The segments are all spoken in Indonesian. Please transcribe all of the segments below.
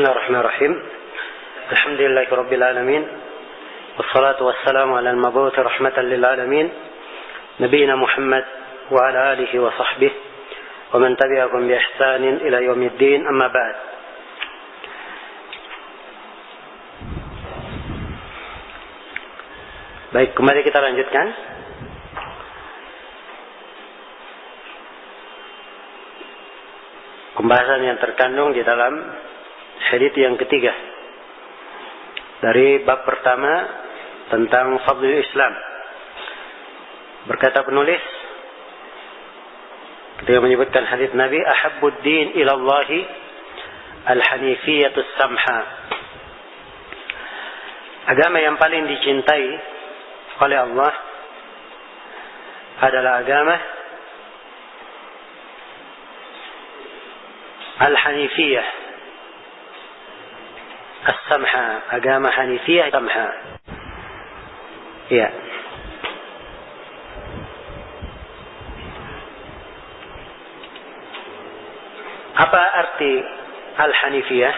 Bismillahirrahmanirrahim. Alhamdulillahi rabbil alamin. Wassalatu wassalamu ala al-mabuthi rahmatan lil alamin. Nabiyina Muhammad wa ala alihi wa sahbihi wa man tabi'ahum bi ihsanin ila yaumiddin. Amma ba'd. Baik, kembali kita lanjutkan. Pembahasan yang terkandung di dalam hadits yang ketiga dari bab pertama tentang fadlul Islam. Berkata penulis ketika menyebutkan hadits Nabi, ahabbud din ila Allah al-hanifiyatus samha. Agama yang paling dicintai oleh Allah adalah agama al-hanifiyah as-samha, agama hanifiyah samha. Ya. Apa arti al-hanifiyah?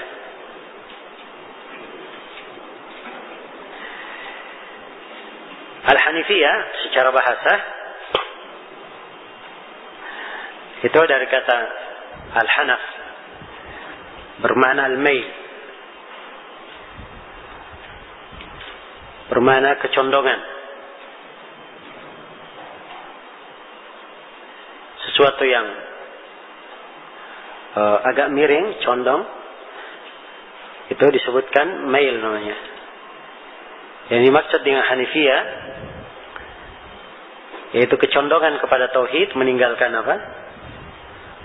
Al-hanifiyah secara bahasa itu dari kata al-hanaf, bermakna al-mail, bermakna kecondongan, sesuatu yang agak miring, condong, itu disebutkan mail namanya. Yang dimaksud dengan hanifiyah yaitu kecondongan kepada tauhid, meninggalkan apa?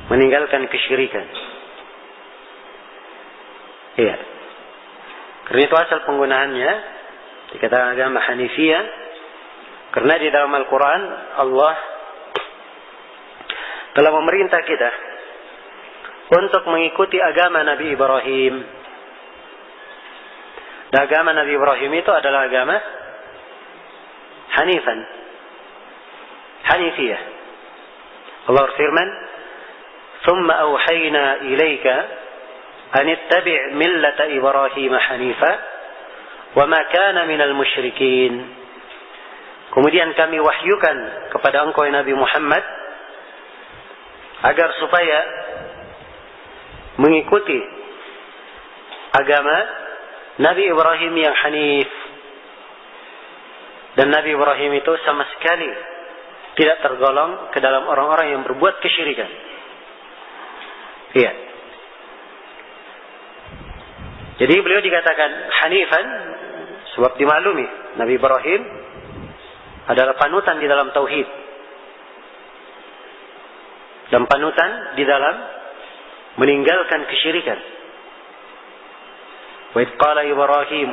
Meninggalkan kesyirikan. Iya. Karena itu asal penggunaannya dikatakan agama hanifiyah karena di dalam Al-Quran Allah telah memerintah kita untuk mengikuti agama Nabi Ibrahim. Dan agama Nabi Ibrahim itu adalah agama hanifan, hanifiyah. Allah berfirman, ثم أوحينا إليك أن اتبع ملة إبراهيم حنيفا وما كان من المشركين. Kemudian kami wahyukan kepada engkau Nabi Muhammad agar supaya mengikuti agama Nabi Ibrahim yang hanif. Dan Nabi Ibrahim itu sama sekali tidak tergolong ke dalam orang-orang yang berbuat kesyirikan. Iya. Jadi beliau dikatakan hanifan sebab dimaklumi Nabi Ibrahim adalah panutan di dalam tauhid dan panutan di dalam meninggalkan kesyirikan. Wa idh qala Ibrahim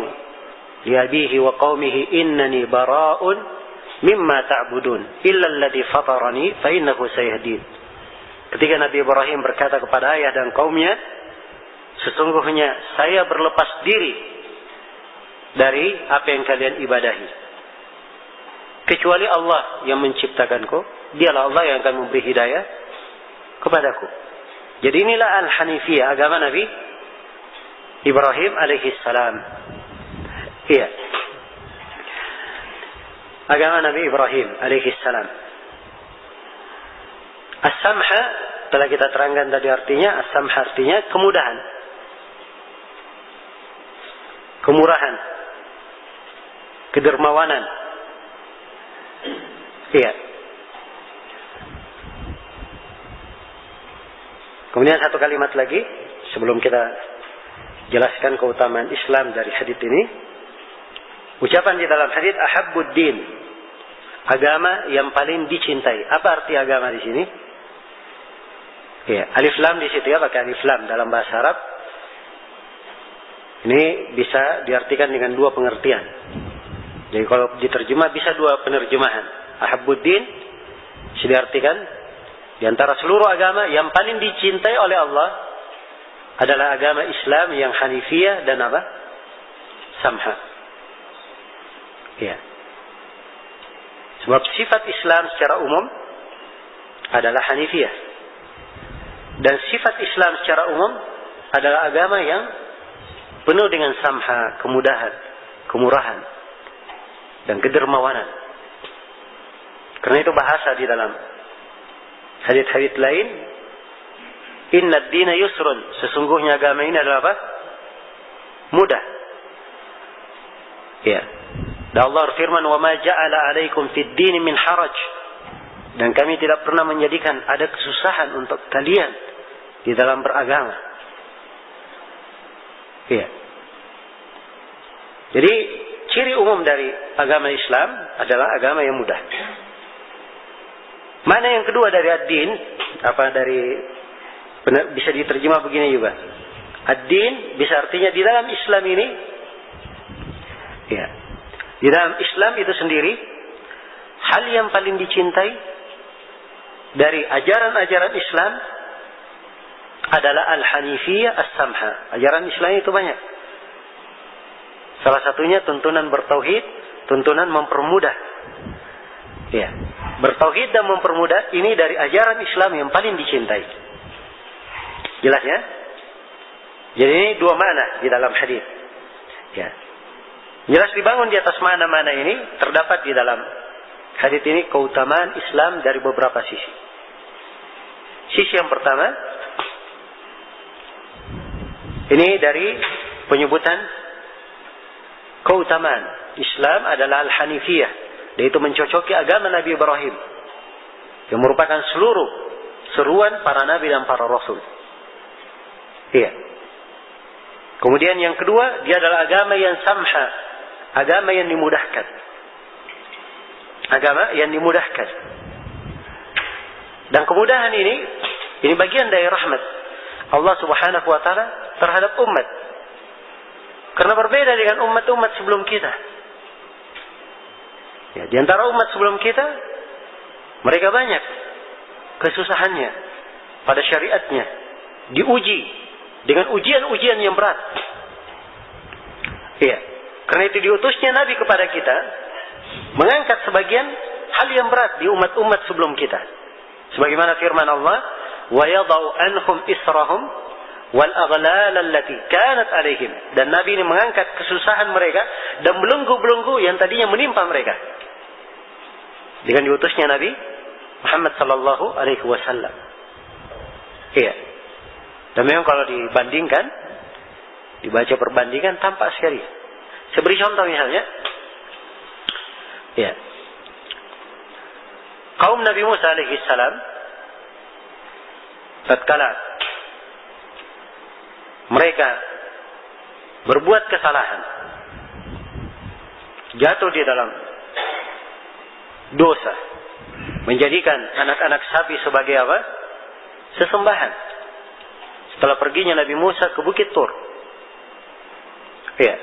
li abihi wa qaumihi innani bara'un mimma ta'budun illa alladhi fatarani fa innahu sayahdin. Ketika Nabi Ibrahim berkata kepada ayah dan kaumnya, sesungguhnya saya berlepas diri dari apa yang kalian ibadahi, kecuali Allah yang menciptakanku. Dialah Allah yang akan memberi hidayah kepadaku. Jadi inilah al-hanifiyah, agama Nabi Ibrahim alaihi salam. Iya. Agama Nabi Ibrahim alaihi salam. As-samha telah kita terangkan tadi artinya. As-samha artinya kemudahan, kemurahan, kedermawanan. Iya. Kemudian satu kalimat lagi sebelum kita jelaskan keutamaan Islam dari hadits ini. Ucapan di dalam hadits ahabbud din, agama yang paling dicintai. Apa arti agama di sini? Ya, alif lam di situ ya, pakai alif lam dalam bahasa Arab. Ini bisa diartikan dengan dua pengertian. Jadi kalau diterjemah bisa dua penerjemahan. Ahabbuddin bisa diartikan di antara seluruh agama yang paling dicintai oleh Allah adalah agama Islam yang hanifiyah dan apa? Samha. Ya. Sebab sifat Islam secara umum adalah hanifiyah. Dan sifat Islam secara umum adalah agama yang penuh dengan samha, kemudahan, kemurahan, dan kedermawanan. Karena itu bahasa di dalam hadits-hadits lain, inna ad-dina yusrun, sesungguhnya agama ini adalah apa? Mudah. Ya. Dan Allah firman, wa ma ja'ala 'alaikum fid din min haraj. Dan kami tidak pernah menjadikan ada kesusahan untuk kalian di dalam beragama. Ya. Jadi ciri umum dari agama Islam adalah agama yang mudah. Mana yang kedua dari ad-din? Bisa diterjemah begini juga. Ad-din bisa artinya di dalam Islam ini, ya, di dalam Islam itu sendiri, hal yang paling dicintai dari ajaran-ajaran Islam adalah al-hanifiyah as-samha. Ajaran Islam itu banyak. Salah satunya tuntunan bertauhid, tuntunan mempermudah. Ya, bertauhid dan mempermudah ini dari ajaran Islam yang paling dicintai. Jelas ya? Jadi ini dua makna di dalam hadis. Ya. Jelas dibangun di atas mana-mana ini terdapat di dalam hadis ini keutamaan Islam dari beberapa sisi. Sisi yang pertama, ini dari penyebutan keutamaan Islam adalah al-hanifiyah, yaitu mencocoki agama Nabi Ibrahim yang merupakan seluruh seruan para nabi dan para rasul. Iya. Kemudian yang kedua, dia adalah agama yang samha, agama yang dimudahkan. Agama yang dimudahkan. Dan kemudahan ini bagian dari rahmat Allah Subhanahu wa taala terhadap umat. Karena berbeda dengan umat-umat sebelum kita. Ya, di antara umat sebelum kita, mereka banyak kesusahannya pada syariatnya, diuji dengan ujian-ujian yang berat. Iya. Karena itu diutusnya Nabi kepada kita mengangkat sebagian hal yang berat di umat-umat sebelum kita. Sebagaimana firman Allah, wa yadau anhum israhum wal aghlal allati kanat alaihim. Dan Nabi ini mengangkat kesusahan mereka dan belenggu-belenggu yang tadinya menimpa mereka. Dengan diutusnya Nabi Muhammad sallallahu alaihi wasallam. Iya. Dan memang kalau dibandingkan, dibaca perbandingan tampak sekali. Saya beri contoh misalnya. Ya. Kaum Nabi Musa alaihi salam tatkala mereka berbuat kesalahan, jatuh di dalam dosa, menjadikan anak-anak sapi sebagai apa? Sesembahan. Setelah perginya Nabi Musa ke Bukit Tur. Ya.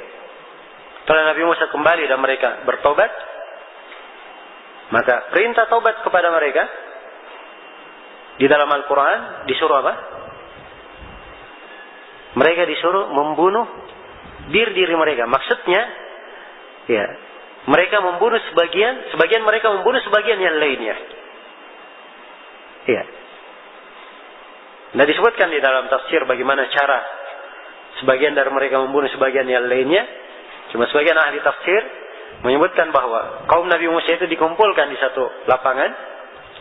Setelah Nabi Musa kembali dan mereka bertobat, maka perintah taubat kepada mereka di dalam Al-Quran disuruh apa? Mereka disuruh membunuh diri mereka. Maksudnya, ya, mereka membunuh sebagian mereka membunuh sebagian yang lainnya. Ya. Nah, disebutkan di dalam tafsir bagaimana cara sebagian dari mereka membunuh sebagian yang lainnya. Cuma sebagian ahli tafsir menyebutkan bahwa kaum Nabi Musa itu dikumpulkan di satu lapangan,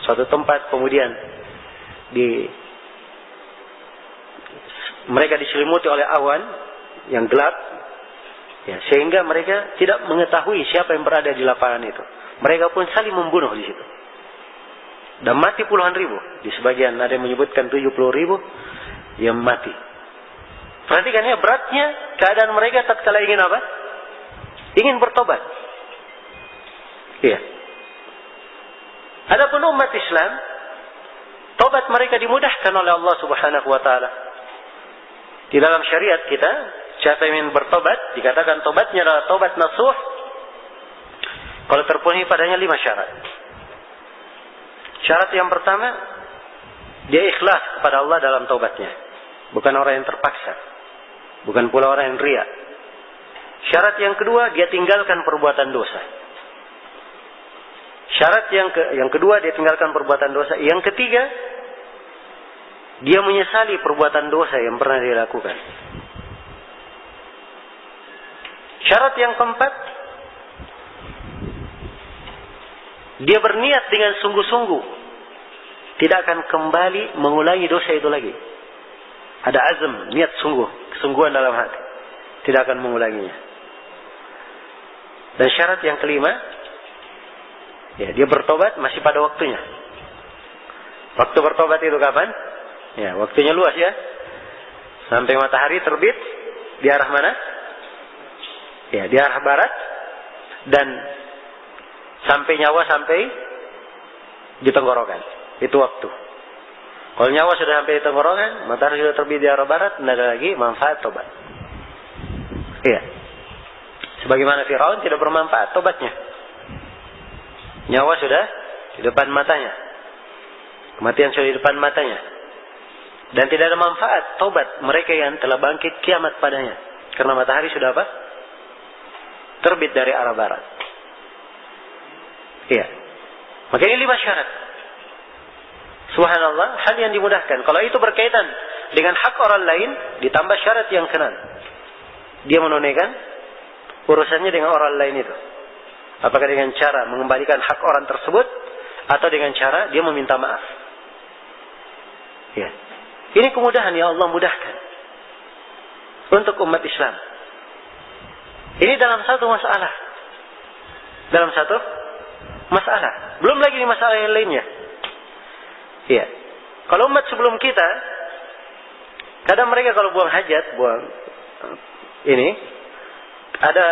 suatu tempat, kemudian mereka diselimuti oleh awan yang gelap, ya, sehingga mereka tidak mengetahui siapa yang berada di lapangan itu. Mereka pun saling membunuh di situ. Dan mati puluhan ribu. Di sebagian ada yang menyebutkan 70.000 yang mati. Perhatikan ya beratnya keadaan mereka tatkala ingin apa? Ingin bertobat. Iya. Adapun umat Islam, tobat mereka dimudahkan oleh Allah Subhanahu wa taala. Di dalam syariat kita, siapa yang ingin bertobat, dikatakan tobatnya adalah tobat nasuh kalau terpenuhi padanya 5 syarat. Syarat yang pertama, dia ikhlas kepada Allah dalam taubatnya. Bukan orang yang terpaksa. Bukan pula orang yang riya. Syarat yang kedua, dia tinggalkan perbuatan dosa. Syarat yang kedua, dia tinggalkan perbuatan dosa. Yang ketiga, dia menyesali perbuatan dosa yang pernah dia lakukan. Syarat yang keempat, dia berniat dengan sungguh-sungguh, tidak akan kembali mengulangi dosa itu lagi. Ada azam, niat sungguh, kesungguhan dalam hati, tidak akan mengulanginya. Dan syarat yang kelima, ya, dia bertobat masih pada waktunya. Waktu bertobat itu kapan? Ya, waktunya luas ya. Sampai matahari terbit di arah mana? Ya, di arah barat, dan sampai nyawa sampai di tenggorokan. Itu waktu. Kalau nyawa sudah sampai di tenggorokan, matahari sudah terbit di arah barat, tidak ada lagi manfaat tobat. Iya. Sebagaimana Firaun tidak bermanfaat tobatnya. Nyawa sudah di depan matanya. Kematian sudah di depan matanya. Dan tidak ada manfaat tobat mereka yang telah bangkit kiamat padanya. Karena matahari sudah apa? Terbit dari arah barat. Iya. Maka ini 5 syarat. Subhanallah, hal yang dimudahkan. Kalau itu berkaitan dengan hak orang lain, ditambah syarat yang ke-6. Dia menunaikan urusannya dengan orang lain itu. Apakah dengan cara mengembalikan hak orang tersebut, atau dengan cara dia meminta maaf. Ya. Ini kemudahan yang Allah mudahkan untuk umat Islam. Ini dalam satu masalah. Dalam satu masalah. Belum lagi di masalah yang lainnya. Iya. Kalau umat sebelum kita, kadang mereka kalau buang hajat, buang ini, ada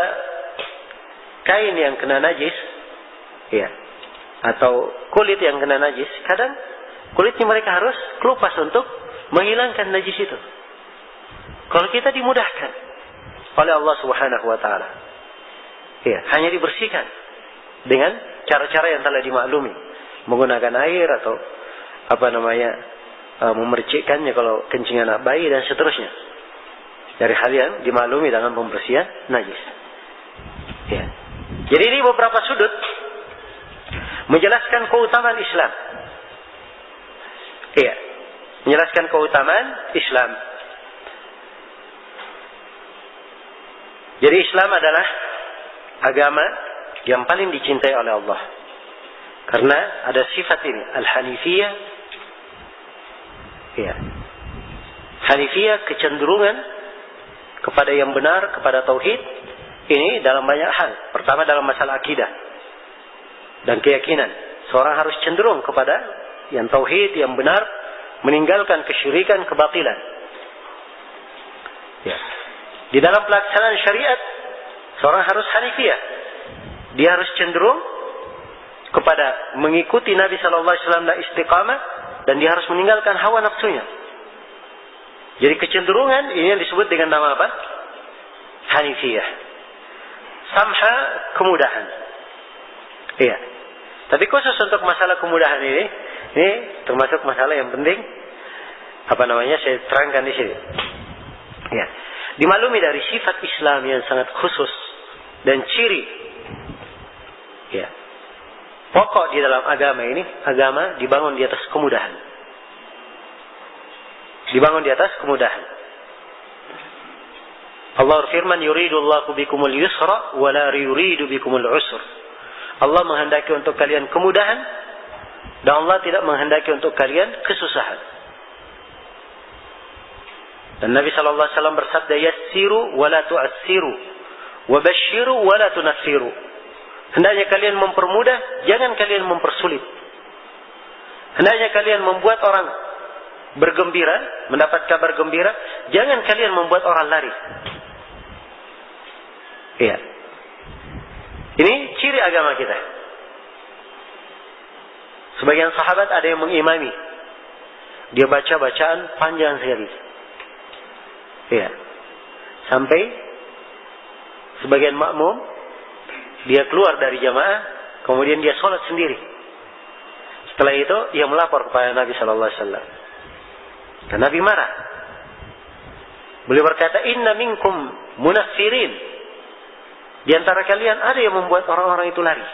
kain yang kena najis, iya, atau kulit yang kena najis, kadang kulitnya mereka harus kelupas untuk menghilangkan najis itu. Kalau kita dimudahkan oleh Allah Subhanahu wa taala. Iya, hanya dibersihkan dengan cara-cara yang telah dimaklumi, menggunakan air atau memercikkannya kalau kencing anak bayi dan seterusnya. Dari hal yang dimaklumi dengan pembersihan najis. Ya. Jadi ini beberapa sudut menjelaskan keutamaan Islam. Iya. Menjelaskan keutamaan Islam. Jadi Islam adalah agama yang paling dicintai oleh Allah. Karena ada sifat ini, al-hanifiyah. Ya. Hanifiyah, kecenderungan kepada yang benar, kepada tauhid. Ini dalam banyak hal. Pertama dalam masalah akidah dan keyakinan. Seorang harus cenderung kepada yang tauhid, yang benar, meninggalkan kesyirikan, kebatilan. Ya. Di dalam pelaksanaan syariat, seorang harus hanifiyah. Dia harus cenderung kepada mengikuti Nabi sallallahu alaihi wasallam dan istiqamah, dan dia harus meninggalkan hawa nafsunya. Jadi kecenderungan ini yang disebut dengan nama apa? Hanifiyah. Samha, kemudahan. Iya. Tapi khusus untuk masalah kemudahan ini termasuk masalah yang penting. Saya terangkan di sini. Ya. Dimaklumi dari sifat Islam yang sangat khusus dan ciri. Ya. Pokok di dalam agama ini, agama dibangun di atas kemudahan. Dibangun di atas kemudahan. Allah berfirman, yuridullahu bikumul yusra wa la yuridu bikumul usr. Allah menghendaki untuk kalian kemudahan, dan Allah tidak menghendaki untuk kalian kesusahan. Dan Nabi sallallahu alaihi wasallam bersabda, yassiru wa la tu'assiru wa basyiru wa la tunassiru. Hendaknya kalian mempermudah, jangan kalian mempersulit. Hendaknya kalian membuat orang bergembira, mendapat kabar gembira, jangan kalian membuat orang lari. Iya. Ini ciri agama kita. Sebagian sahabat ada yang mengimami. Dia baca bacaan panjang sekali. Iya. Sampai sebagian makmum dia keluar dari jamaah, kemudian dia sholat sendiri. Setelah itu ia melapor kepada Nabi sallallahu alaihi wasallam. Dan Nabi marah. Beliau berkata, "Inna minkum munaffirin." Di antara kalian ada yang membuat orang-orang itu lari.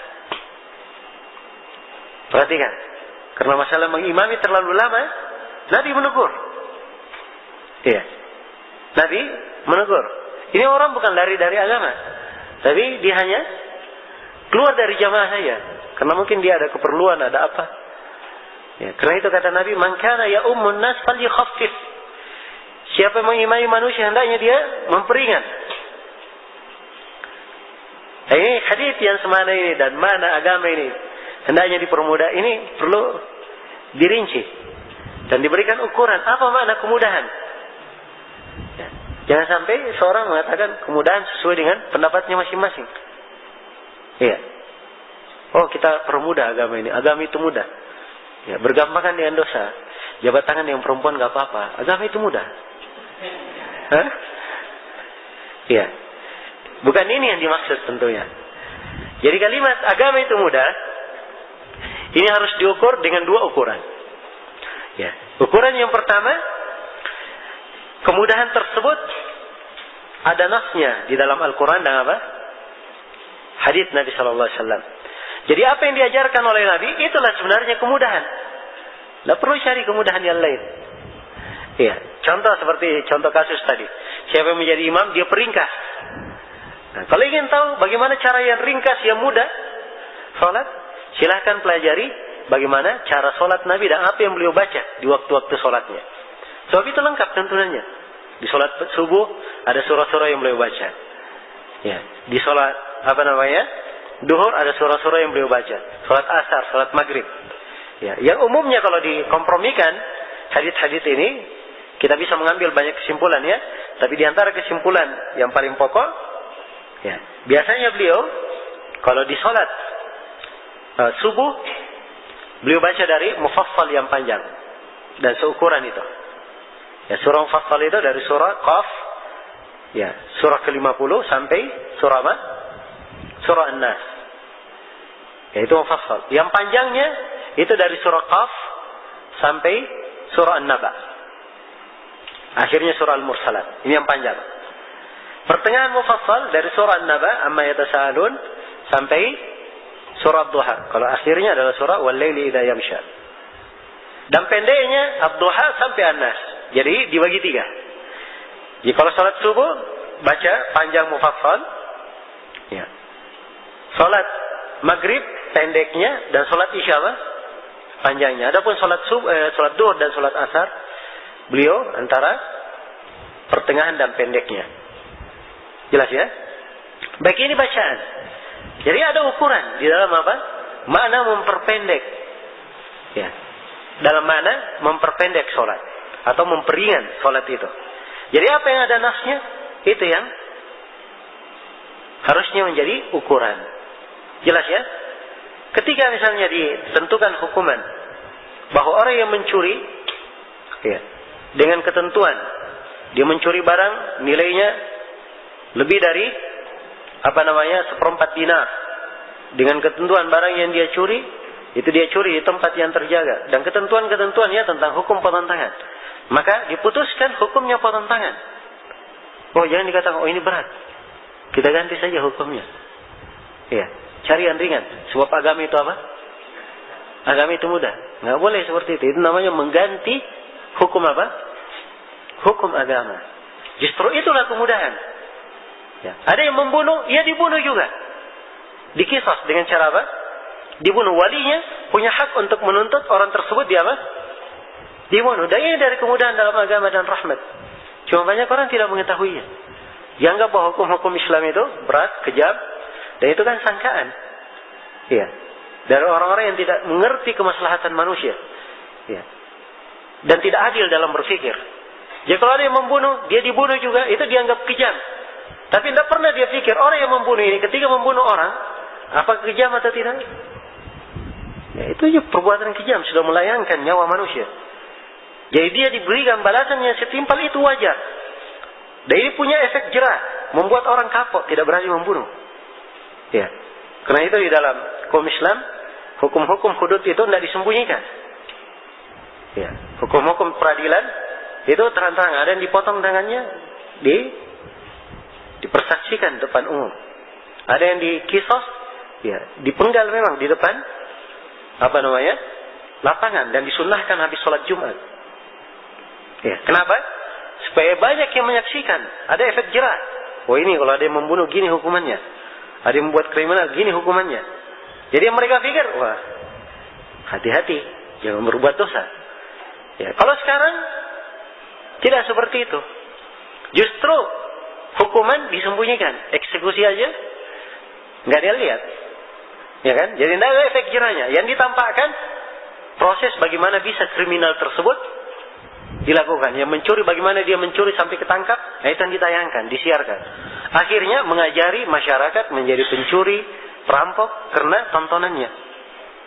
Perhatikan. Karena masalah mengimami terlalu lama, Nabi menegur. Iya. Nabi menegur. Ini orang bukan lari dari agama. Tapi dia hanya keluar dari jamaah saja. Karena mungkin dia ada keperluan, ada apa. Ya, karena itu kata Nabi, "Man kana ya ummun nas falyukhaffif." Siapa yang mengimami manusia hendaknya dia memperingan. Ini hadis yang semana ini dan mana agama ini hendaknya dipermudah, ini perlu dirinci dan diberikan ukuran apa makna kemudahan. Ya. Jangan sampai seorang mengatakan kemudahan sesuai dengan pendapatnya masing-masing. Iya. Oh, kita permudah agama ini, agama itu mudah. Ya, bergampangan dengan dosa. Jabat tangan yang perempuan gak apa-apa. Agama itu mudah. Hah? Iya. Bukan ini yang dimaksud tentunya. Jadi kalimat agama itu mudah, ini harus diukur dengan dua ukuran. Ya. Ukuran yang pertama, kemudahan tersebut ada nasnya di dalam Al-Quran dan apa? Hadits Nabi Sallallahu Alaihi Wasallam. Jadi apa yang diajarkan oleh Nabi, itulah sebenarnya kemudahan. Tidak perlu cari kemudahan yang lain. Ya. Contoh seperti contoh kasus tadi. Siapa yang menjadi imam, dia peringkas. Nah, kalau ingin tahu bagaimana cara yang ringkas, yang mudah sholat, silahkan pelajari bagaimana cara sholat Nabi dan apa yang beliau baca di waktu-waktu sholatnya. Sebab itu lengkap tentunya. Di sholat subuh ada surah-surah yang beliau baca. Ya, di sholat duhur ada surah-surah yang beliau baca. Sholat asar, sholat maghrib. Ya, yang umumnya kalau dikompromikan hadits-hadits ini kita bisa mengambil banyak kesimpulan ya. Tapi di antara kesimpulan yang paling pokok, ya, biasanya beliau kalau di sholat subuh beliau baca dari mufassal yang panjang dan seukuran itu. Ya, surah mufassal itu dari surah Qaf, ya, surah ke-50 sampai surah apa? Surah An-Nas. Ya, itu mufassal. Yang panjangnya itu dari surah Qaf sampai surah An-Naba. Akhirnya surah Al-Mursalat. Ini yang panjang. Pertengahan mufassal dari surah An-Naba amma yatasaalun sampai surah Ad-Duha. Kalau akhirnya adalah surah Wal-Laili idza yamsha. Dan pendeknya Ad-Duha sampai An-Nas. Jadi dibagi 3. Jadi kalau salat subuh baca panjang mufassal. Ya. Salat maghrib pendeknya dan salat isya panjangnya. Adapun salat salat duhur dan salat asar beliau antara pertengahan dan pendeknya. Jelas ya? Baik, ini bacaan. Jadi ada ukuran di dalam apa? Makna memperpendek. Ya. Dalam makna memperpendek sholat. Atau memperingan sholat itu. Jadi apa yang ada nasnya, itu yang harusnya menjadi ukuran. Jelas ya? Ketika misalnya ditentukan hukuman bahwa orang yang mencuri, ya, dengan ketentuan dia mencuri barang nilainya lebih dari seperempat dinar, dengan ketentuan barang yang dia curi itu dia curi di tempat yang terjaga dan ketentuan-ketentuannya tentang hukum potong tangan, maka diputuskan hukumnya potong tangan. Oh, jangan dikatakan oh ini berat, kita ganti saja hukumnya. Ya, cari yang ringan. Sebab agama itu apa? Agama itu mudah. Nggak boleh seperti itu. Itu namanya mengganti hukum apa? Hukum agama. Justru itulah kemudahan. Ya. Ada yang membunuh, ia dibunuh juga. Dikisas dengan cara apa? Dibunuh. Walinya punya hak untuk menuntut orang tersebut dia apa? Dibunuh. Dan ini dari kemudahan dalam agama dan rahmat. Cuma banyak orang tidak mengetahuinya. Dianggap bahwa hukum-hukum Islam itu berat, kejam, dan itu kan sangkaan. Ya. Dari orang-orang yang tidak mengerti kemaslahatan manusia. Ya. Dan tidak adil dalam berpikir. Jadi kalau ada yang membunuh, dia dibunuh juga, itu dianggap kejam. Tapi tidak pernah dia pikir, orang yang membunuh ini, ketika membunuh orang, apa kejam atau tidak? Ya, itu juga perbuatan kejam, sudah melayangkan nyawa manusia. Jadi dia diberikan balasan yang setimpal, itu wajar. Dan ini punya efek jerak, membuat orang kapok, tidak berani membunuh. Ya. Karena itu di dalam hukum Islam, hukum-hukum hudud itu tidak disembunyikan. Ya. Hukum-hukum peradilan itu terang-terang, ada yang dipotong tangannya, dipersaksikan depan umum. Ada yang dikisos, ya, dipenggal memang di depan lapangan dan disunnahkan habis sholat Jumat. Ya, kenapa? Supaya banyak yang menyaksikan. Ada efek jerak. Oh ini kalau ada yang membunuh gini hukumannya. Ada yang membuat kriminal, gini hukumannya. Jadi mereka pikir, wah, hati-hati, jangan berbuat dosa. Ya, kalau sekarang tidak seperti itu. Justru hukuman disembunyikan, eksekusi aja nggak dia lihat, ya kan? Jadi tidak ada efek jerahnya. Yang ditampakkan proses bagaimana bisa kriminal tersebut dilakukan. Yang mencuri, bagaimana dia mencuri sampai ketangkap, nah itu yang ditayangkan, disiarkan. Akhirnya mengajari masyarakat menjadi pencuri, perampok karena tontonannya.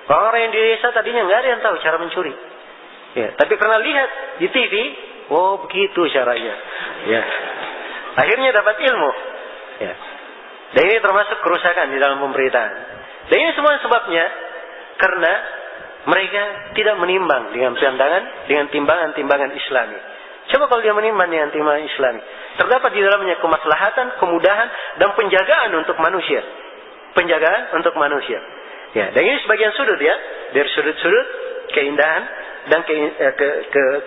Orang yang di desa tadinya nggak ada yang tahu cara mencuri. Ya, tapi karena lihat di TV, oh begitu caranya. Ya. Akhirnya dapat ilmu. Ya. Dan ini termasuk kerusakan di dalam pemberitaan. Dan ini semua sebabnya karena mereka tidak menimbang dengan timbangan-timbangan Islami. Coba kalau dia menimbang dengan timbangan Islami, terdapat di dalamnya kemaslahatan, kemudahan, dan penjagaan untuk manusia. Penjagaan untuk manusia. Ya, dan ini sebagian sudut ya, dari sudut-sudut keindahan dan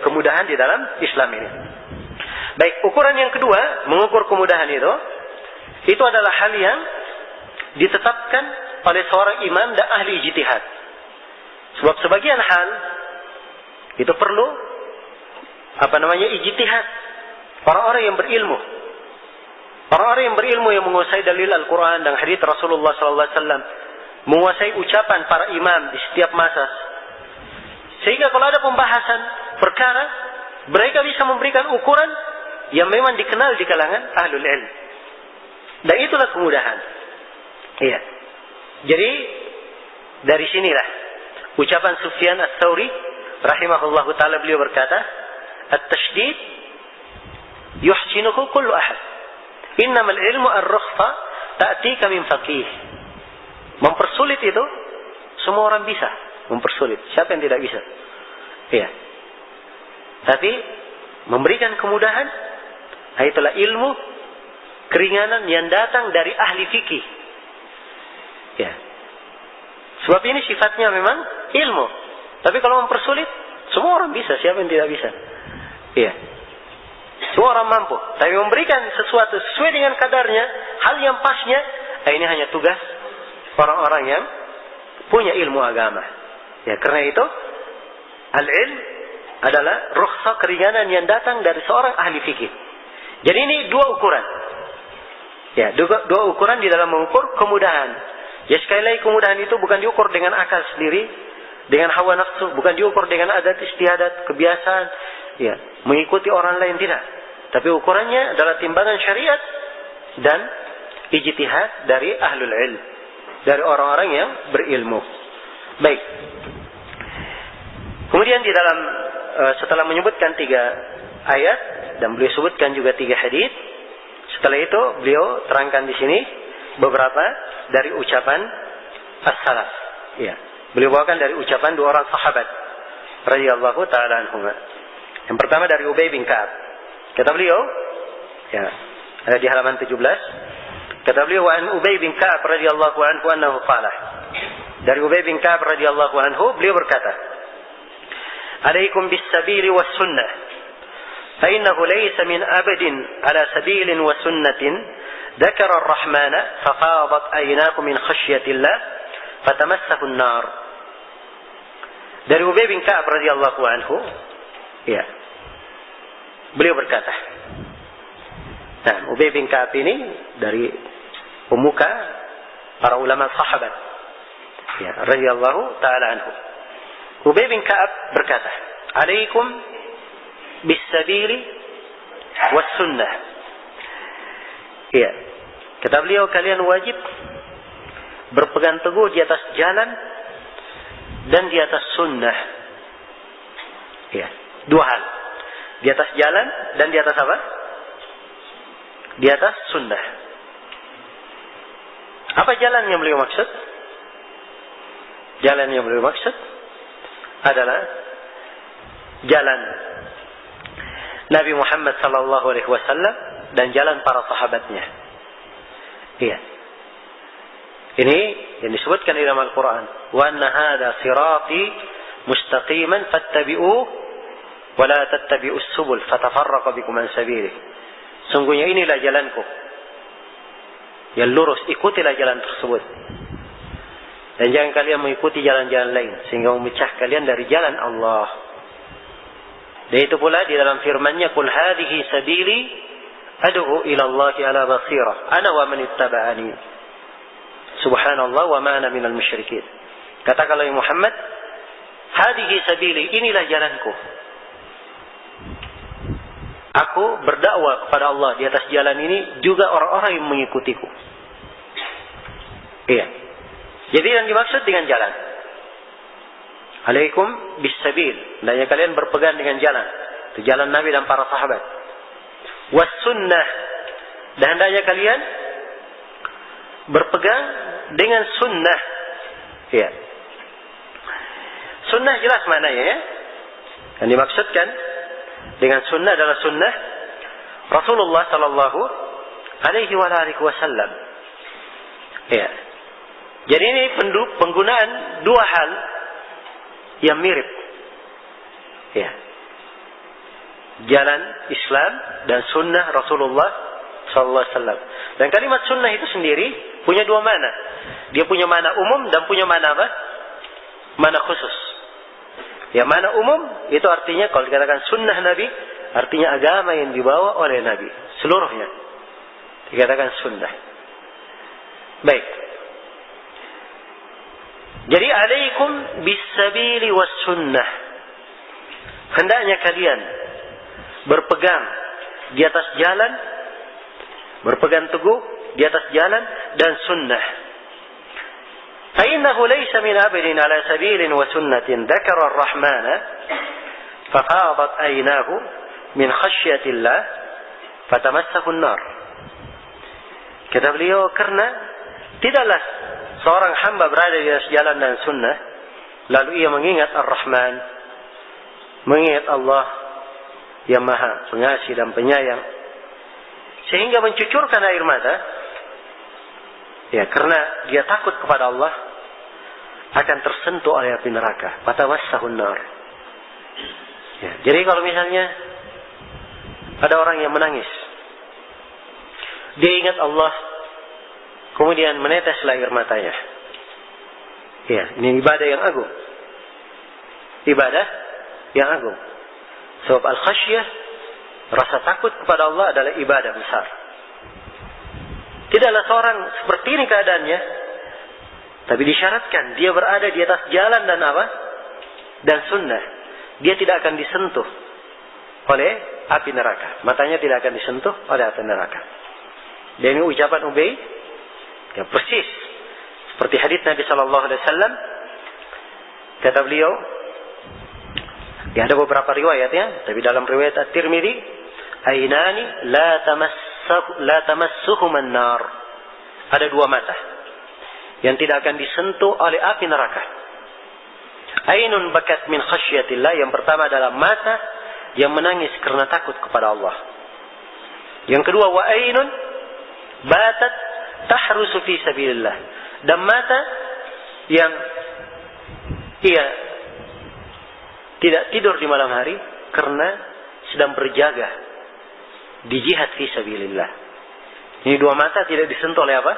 kemudahan di dalam Islam ini. Baik, ukuran yang kedua, mengukur kemudahan itu adalah hal yang ditetapkan oleh seorang imam dan ahli ijtihad. Sebab sebagian hal itu perlu ijtihad orang-orang yang berilmu. Orang-orang yang berilmu yang menguasai dalil Al-Quran dan hadits Rasulullah SAW, menguasai ucapan para imam di setiap masa. Sehingga kalau ada pembahasan perkara, mereka bisa memberikan ukuran yang memang dikenal di kalangan ahlul ilm. Dan itulah kemudahan. Iya. Jadi dari sinilah ucapan Sufyan Ats-Tsauri rahimahullahu taala, beliau berkata, "At-tasydid yuhsinuhu kullu ahad. Innamal ilmu ar-rukhsa ta'tika min faqih." Mempersulit itu semua orang bisa mempersulit. Siapa yang tidak bisa? Iya. Tapi memberikan kemudahan, itulah ilmu keringanan yang datang dari ahli fikih. Ya. Sebab ini sifatnya memang ilmu. Tapi kalau mempersulit, semua orang bisa. Siapa yang tidak bisa? Iya. Semua orang mampu. Tapi memberikan sesuatu sesuai dengan kadarnya, hal yang pasnya, ini hanya tugas orang-orang yang punya ilmu agama. Ya, karena itu al-ilm adalah rukhsah, keringanan yang datang dari seorang ahli fikih. Jadi ini dua ukuran. Ya, dua ukuran di dalam mengukur kemudahan. Ya, sekali lagi kemudahan itu bukan diukur dengan akal sendiri, dengan hawa nafsu, bukan diukur dengan adat istiadat, kebiasaan, ya, mengikuti orang lain, tidak. Tapi ukurannya adalah timbangan syariat dan ijtihad dari ahlul ilm, dari orang-orang yang berilmu. Baik. Kemudian di dalam setelah menyebutkan 3 ayat dan beliau sebutkan juga 3 hadis, setelah itu beliau terangkan di sini beberapa dari ucapan as-salaf. Ya, beliau bawakan dari ucapan 2 orang sahabat radhiyallahu taala anhum. Yang pertama dari Ubay bin Ka'ab. Kata beliau, ya, ada di halaman 17. Kata beliau, "Wa an Ubay bin Ka'ab radhiyallahu anhu annahu qala." Dari Ubay bin Ka'ab radhiyallahu anhu, beliau berkata, "Alaikum bis-sabili was-sunnah. Fa innahu laysa min abadin ala sabilin wa sunnatin dzakara ar-rahmana fa fadat aynakum min khasyatillah fatamassahu an-nar." Dari Ubay bin Ka'ab radhiyallahu anhu, ya, beliau berkata, nah, Ubay bin Ka'ab ini dari pemuka para ulama sahabat, ya, radhiyallahu taala anhu. Ubay bin Ka'ab berkata, "Alaikum bis-sabili was-sunnah." Ya, kata beliau, kalian wajib berpegang teguh di atas jalan dan di atas sunnah. Ya, 2 hal. Di atas jalan dan di atas apa? Di atas sunnah. Apa jalan yang beliau maksud? Jalan yang beliau maksud adalah jalan Nabi Muhammad sallallahu alaihi wasallam dan jalan para sahabatnya. Iya. Ini yang disebutkan di dalam Al-Quran. Wa anna hadha sirati mustaqiman fattabi'uhu wa la tattabi'us subul fatafarraqa bikum an sabilihi. Sungguhnya inilah jalanku yang lurus, ikutilah jalan tersebut. Dan jangan kalian mengikuti jalan-jalan lain sehingga memecah kalian dari jalan Allah. Dan itu pula di dalam firman-Nya, "Qul hadhihi sabili ad'u ila Allah ala basirah ana wa man ittaba'ani. Subhanallah wa ma ana minal musyrikin." Katakanlah Muhammad, hadhihi sabili, inilah jalanku. Aku berdakwah kepada Allah di atas jalan ini juga orang-orang yang mengikutiku. Iya. Jadi yang dimaksud dengan jalan, alaikum bisabil, hendaknya kalian berpegang dengan jalan. Itu jalan Nabi dan para sahabat. Was sunnah, dan hendaknya kalian berpegang dengan sunnah. Iya. Sunnah jelas maknanya ya. Yang dimaksudkan dengan sunnah adalah sunnah Rasulullah sallallahu alaihi wasallam. Ya. Jadi ini penggunaan dua hal yang mirip. Ya. Jalan Islam dan sunnah Rasulullah sallallahu alaihi wasallam. Dan kalimat sunnah itu sendiri punya dua makna. Dia punya makna umum dan punya makna apa? Makna khusus. Ya, makna umum itu artinya kalau dikatakan sunnah Nabi, artinya agama yang dibawa oleh Nabi seluruhnya dikatakan sunnah. Baik. Jadi alaikum bisabili was sunnah. Hendaknya kalian berpegang di atas jalan, berpegang teguh di atas jalan dan sunnah. فإنه ليس من عبد على سبيل وسنة ذكر الرحمن ففاضت عيناه من خشية الله فتمسه النار. Kata beliau, karena tidaklah seorang hamba berada di atas jalan dan sunnah lalu ia mengingat Ar-Rahman, mengingat Allah yang Maha Pengasih dan Penyayang, sehingga mencucurkan air mata. Ya, karena dia takut kepada Allah akan tersentuh oleh api neraka. Fatawassahun nar. Ya, jadi kalau misalnya ada orang yang menangis, dia ingat Allah, kemudian meneteslah air matanya. Ya, ini ibadah yang agung. Ibadah yang agung. Sebab al-khasyah, rasa takut kepada Allah adalah ibadah besar. Tidaklah seorang seperti ini keadaannya, tapi disyaratkan dia berada di atas jalan dan apa? Dan sunnah. Dia tidak akan disentuh oleh api neraka. Matanya tidak akan disentuh oleh api neraka. Dan ini ucapan Ubay yang persis seperti hadits Nabi sallallahu alaihi wasallam. Kata beliau, ya ada beberapa riwayat ya, tapi dalam riwayat At-Tirmidzi, ainani la tamassuhuman nar. Ada dua mata yang tidak akan disentuh oleh api neraka. Ainun bakat min khasyatillah, yang pertama adalah mata yang menangis karena takut kepada Allah. Yang kedua, wa ainun batat tahrusu fi sabilillah, dan mata yang ia tidak tidur di malam hari karena sedang berjaga di jihad fi sabilillah. Ini dua mata tidak disentuh oleh apa?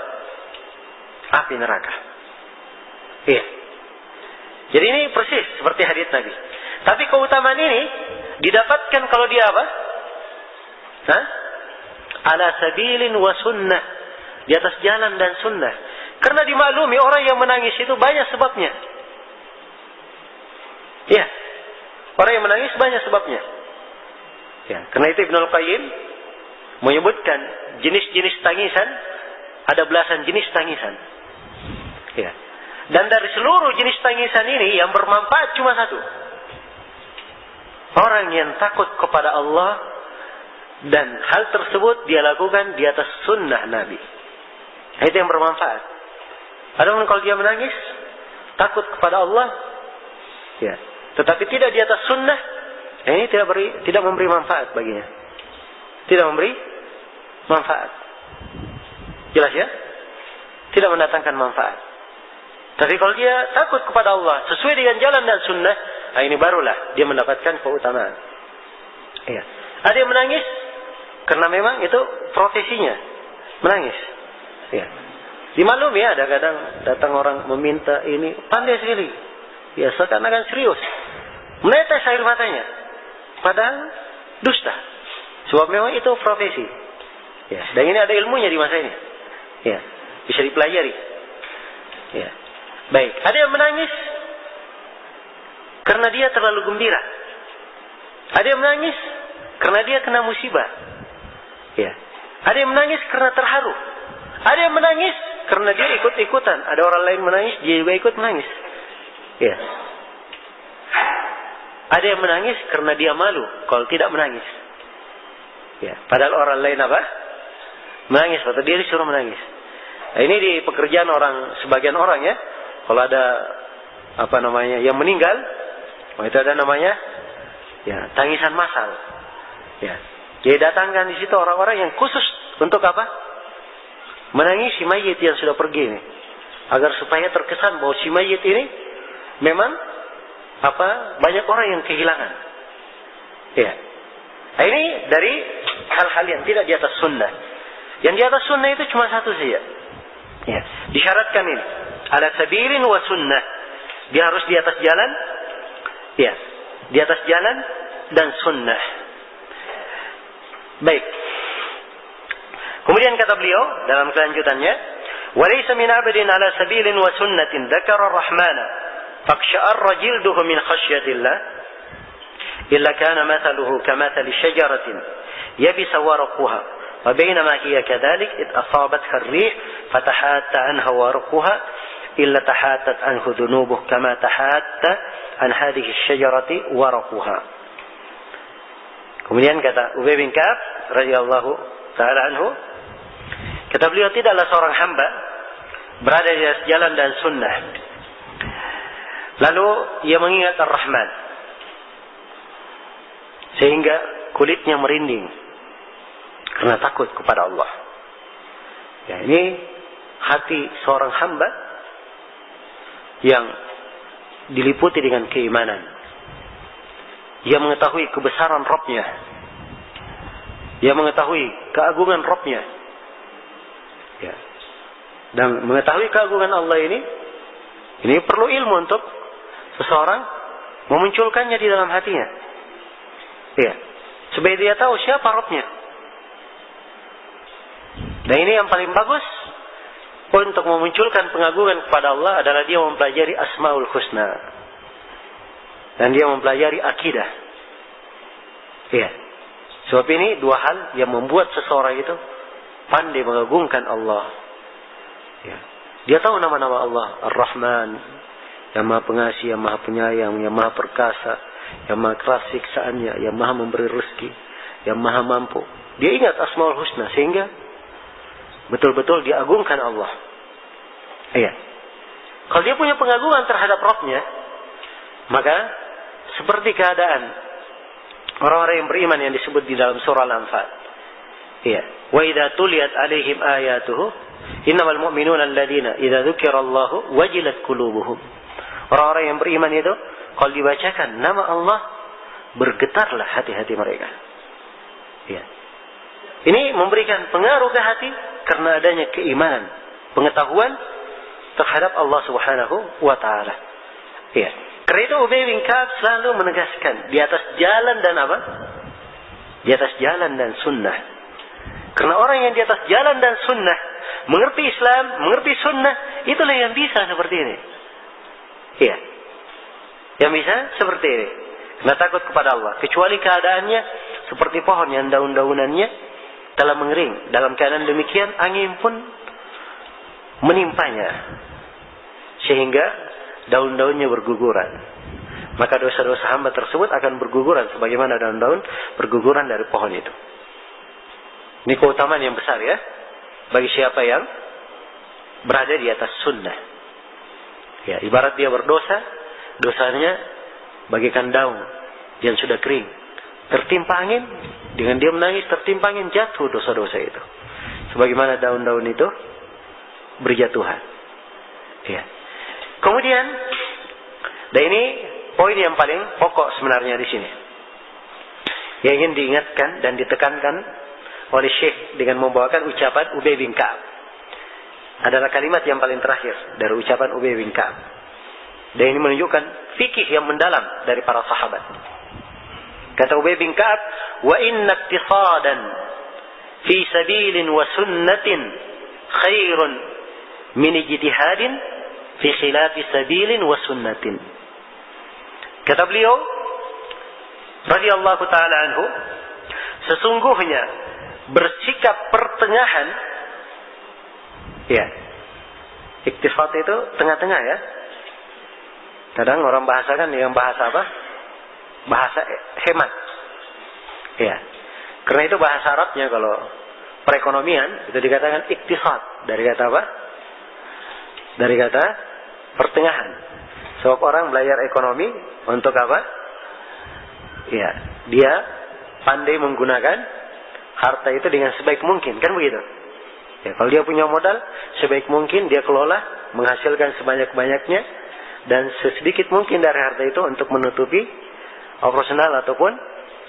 Api neraka. Iya. Jadi ini persis seperti hadits Nabi. Tapi keutamaan ini didapatkan kalau dia apa? Hah? Ala sabilin wa sunnah. Di atas jalan dan sunnah. Karena dimaklumi orang yang menangis itu banyak sebabnya. Iya. Orang yang menangis banyak sebabnya. Ya, karena itu Ibnu Al-Qayyim menyebutkan jenis-jenis tangisan, ada belasan jenis tangisan. Ya. Dan dari seluruh jenis tangisan ini yang bermanfaat cuma satu. Orang yang takut kepada Allah dan hal tersebut dia lakukan di atas sunnah Nabi. Itu yang bermanfaat. Adapun kalau dia menangis takut kepada Allah, ya, tetapi tidak di atas sunnah, ini tidak memberi manfaat baginya. Tidak memberi manfaat. Jelas ya? Tidak mendatangkan manfaat. Tapi kalau dia takut kepada Allah sesuai dengan jalan dan sunnah, nah ini barulah dia mendapatkan keutamaan. Iya. Ada yang menangis karena memang itu profesinya menangis. Ya. Dimaklumi ya, ada kadang datang orang meminta ini, pandai sekali. Ya, seakan-akan serius. Menetes air matanya. Padahal dusta. Sebab memang itu profesi. Ya, dan ini ada ilmunya di masa ini. Ya, bisa dipelajari. Ya. Baik, ada yang menangis karena dia terlalu gembira. Ada yang menangis karena dia kena musibah. Ya. Ada yang menangis karena terharu. Ada yang menangis karena dia ikut-ikutan. Ada orang lain menangis, dia juga ikut menangis. Ya. Ada yang menangis karena dia malu kalau tidak menangis. Ya. Padahal orang lain apa? Menangis, atau dia disuruh menangis. Nah, ini di pekerjaan sebagian orang ya. Kalau ada yang meninggal, itu ada namanya ya tangisan massal. Ya. Dia datangkan di situ orang-orang yang khusus untuk apa? Menangisi mayit yang sudah pergi ini. Agar supaya terkesan bahwa si mayit ini memang banyak orang yang kehilangan. Ya. Nah, ini dari hal-hal yang tidak di atas sunnah. Yang di atas sunnah itu cuma satu saja. Ya. Disyaratkan ini. Ala sabilin wa sunnah. Dia harus di atas jalan. Ya. Di atas jalan dan sunnah. Baik. Kemudian kata beliau dalam kelanjutannya, "Walaysa min 'abdin 'ala sabilin wa sunnatin dzakara ar-rahmana faqsha'arra jilduhu min khashyatillah illa kana mathaluhu kamathali shajaratin yabisa warquha wa bainama hiya kadhalik id asabatha ar-rih fatahatta anha warquha illa tahattat anhu dhunubuhu kama tahatta an hadhihi ash-shajarati warquha." Kemudian kata Ubay bin Ka'ab radhiyallahu taala anhu, kata beliau, tidaklah seorang hamba berada di atas jalan dan sunnah lalu ia mengingat Ar-Rahman sehingga kulitnya merinding karena takut kepada Allah. Ya, ini hati seorang hamba yang diliputi dengan keimanan. Dia mengetahui kebesaran Rabb-Nya. Dia mengetahui keagungan Rabb-Nya. Ya. Dan mengetahui keagungan Allah ini perlu ilmu untuk seseorang memunculkannya di dalam hatinya. Ya. Supaya dia tahu siapa Rabb-Nya. Dan ini yang paling bagus untuk memunculkan pengagungan kepada Allah adalah dia mempelajari Asmaul Husna. Dan dia mempelajari akidah. Ya. Sebab ini dua hal yang membuat seseorang itu pandai mengagungkan Allah. Ya. Dia tahu nama-nama Allah. Ar-Rahman, yang maha pengasih, yang maha penyayang, yang maha perkasa, yang maha keras siksaannya, yang maha memberi rezeki, yang maha mampu. Dia ingat Asmaul Husna sehingga betul-betul diagungkan Allah. Iya. Kalau dia punya pengagungan terhadap Rabb-Nya, maka seperti keadaan orang-orang yang beriman yang disebut di dalam surah Al-Anfal. Iya. Wa idza tuliyat alaihim ayatuhu innamal mu'minuna alladziina idza dzukirallahu wajilat qulubuhum. Orang-orang yang beriman itu kalau dibacakan nama Allah bergetarlah hati-hati mereka. Iya. Ini memberikan pengaruh ke hati karena adanya keimanan, pengetahuan terhadap Allah Subhanahu wa taala. Iya. Karena itu Ubay bin Ka'ab selalu menegaskan di atas jalan dan apa? Di atas jalan dan sunnah. Karena orang yang di atas jalan dan sunnah, mengerti Islam, mengerti sunnah, itulah yang bisa seperti ini. Iya. Yang bisa seperti ini. Karena takut kepada Allah. Kecuali keadaannya seperti pohon yang daun-daunannya telah mengering. Dalam keadaan demikian, angin pun menimpanya. Sehingga daun-daunnya berguguran. Maka dosa-dosa hamba tersebut akan berguguran sebagaimana daun-daun berguguran dari pohon itu. Ini keutamaan yang besar ya bagi siapa yang berada di atas sunnah. Ya, ibarat dia berdosa, dosanya bagaikan daun yang sudah kering, tertimpa angin, dengan dia menangis tertimpa angin, jatuh dosa-dosa itu. Sebagaimana daun-daun itu berjatuhan. Ya. Kemudian, dan ini poin yang paling pokok sebenarnya di sini, yang ingin diingatkan dan ditekankan oleh Syekh dengan membawakan ucapan Ubay bin Ka'ab. adalah kalimat yang paling terakhir dari ucapan Ubay bin Ka'ab. Dan ini menunjukkan fikih yang mendalam dari para sahabat. Kata Ubay bin Ka'ab, "Wa inna iktisadan fi sabilin wa sunnatin khairun min ijtihadin fi khilafi sabilin wa sunnatin." Kata beliau radhiyallahu taala anhu, sesungguhnya bersikap pertengahan, ya, iktisad itu tengah-tengah ya. Kadang orang bahasakan yang bahasa apa? Bahasa hemat. Ya. Karena itu bahasa Arabnya kalau perekonomian itu dikatakan iktisad. Dari kata apa? Dari kata pertengahan. Sebab orang belajar ekonomi untuk apa? Ya, dia pandai menggunakan harta itu dengan sebaik mungkin, kan begitu? Ya, kalau dia punya modal, sebaik mungkin dia kelola, menghasilkan sebanyak-banyaknya dan sesedikit mungkin dari harta itu untuk menutupi operasional ataupun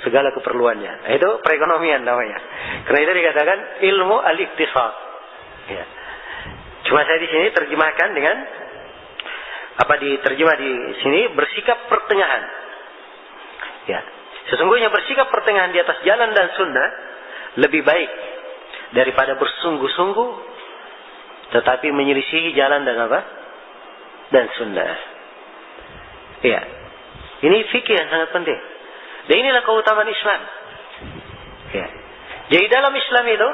segala keperluannya. Nah, itu perekonomian namanya. Karena itu dikatakan ilmu al-iktisad. Ya. Cuma saya di sini terjemahkan dengan diterjemah di sini bersikap pertengahan. Ya. Sesungguhnya bersikap pertengahan di atas jalan dan sunnah lebih baik daripada bersungguh-sungguh tetapi menyelisihi jalan dan apa? Dan sunnah. Iya. Ini fikih yang sangat penting. Dan inilah keutamaan Islam. Ya. Jadi dalam Islam itu,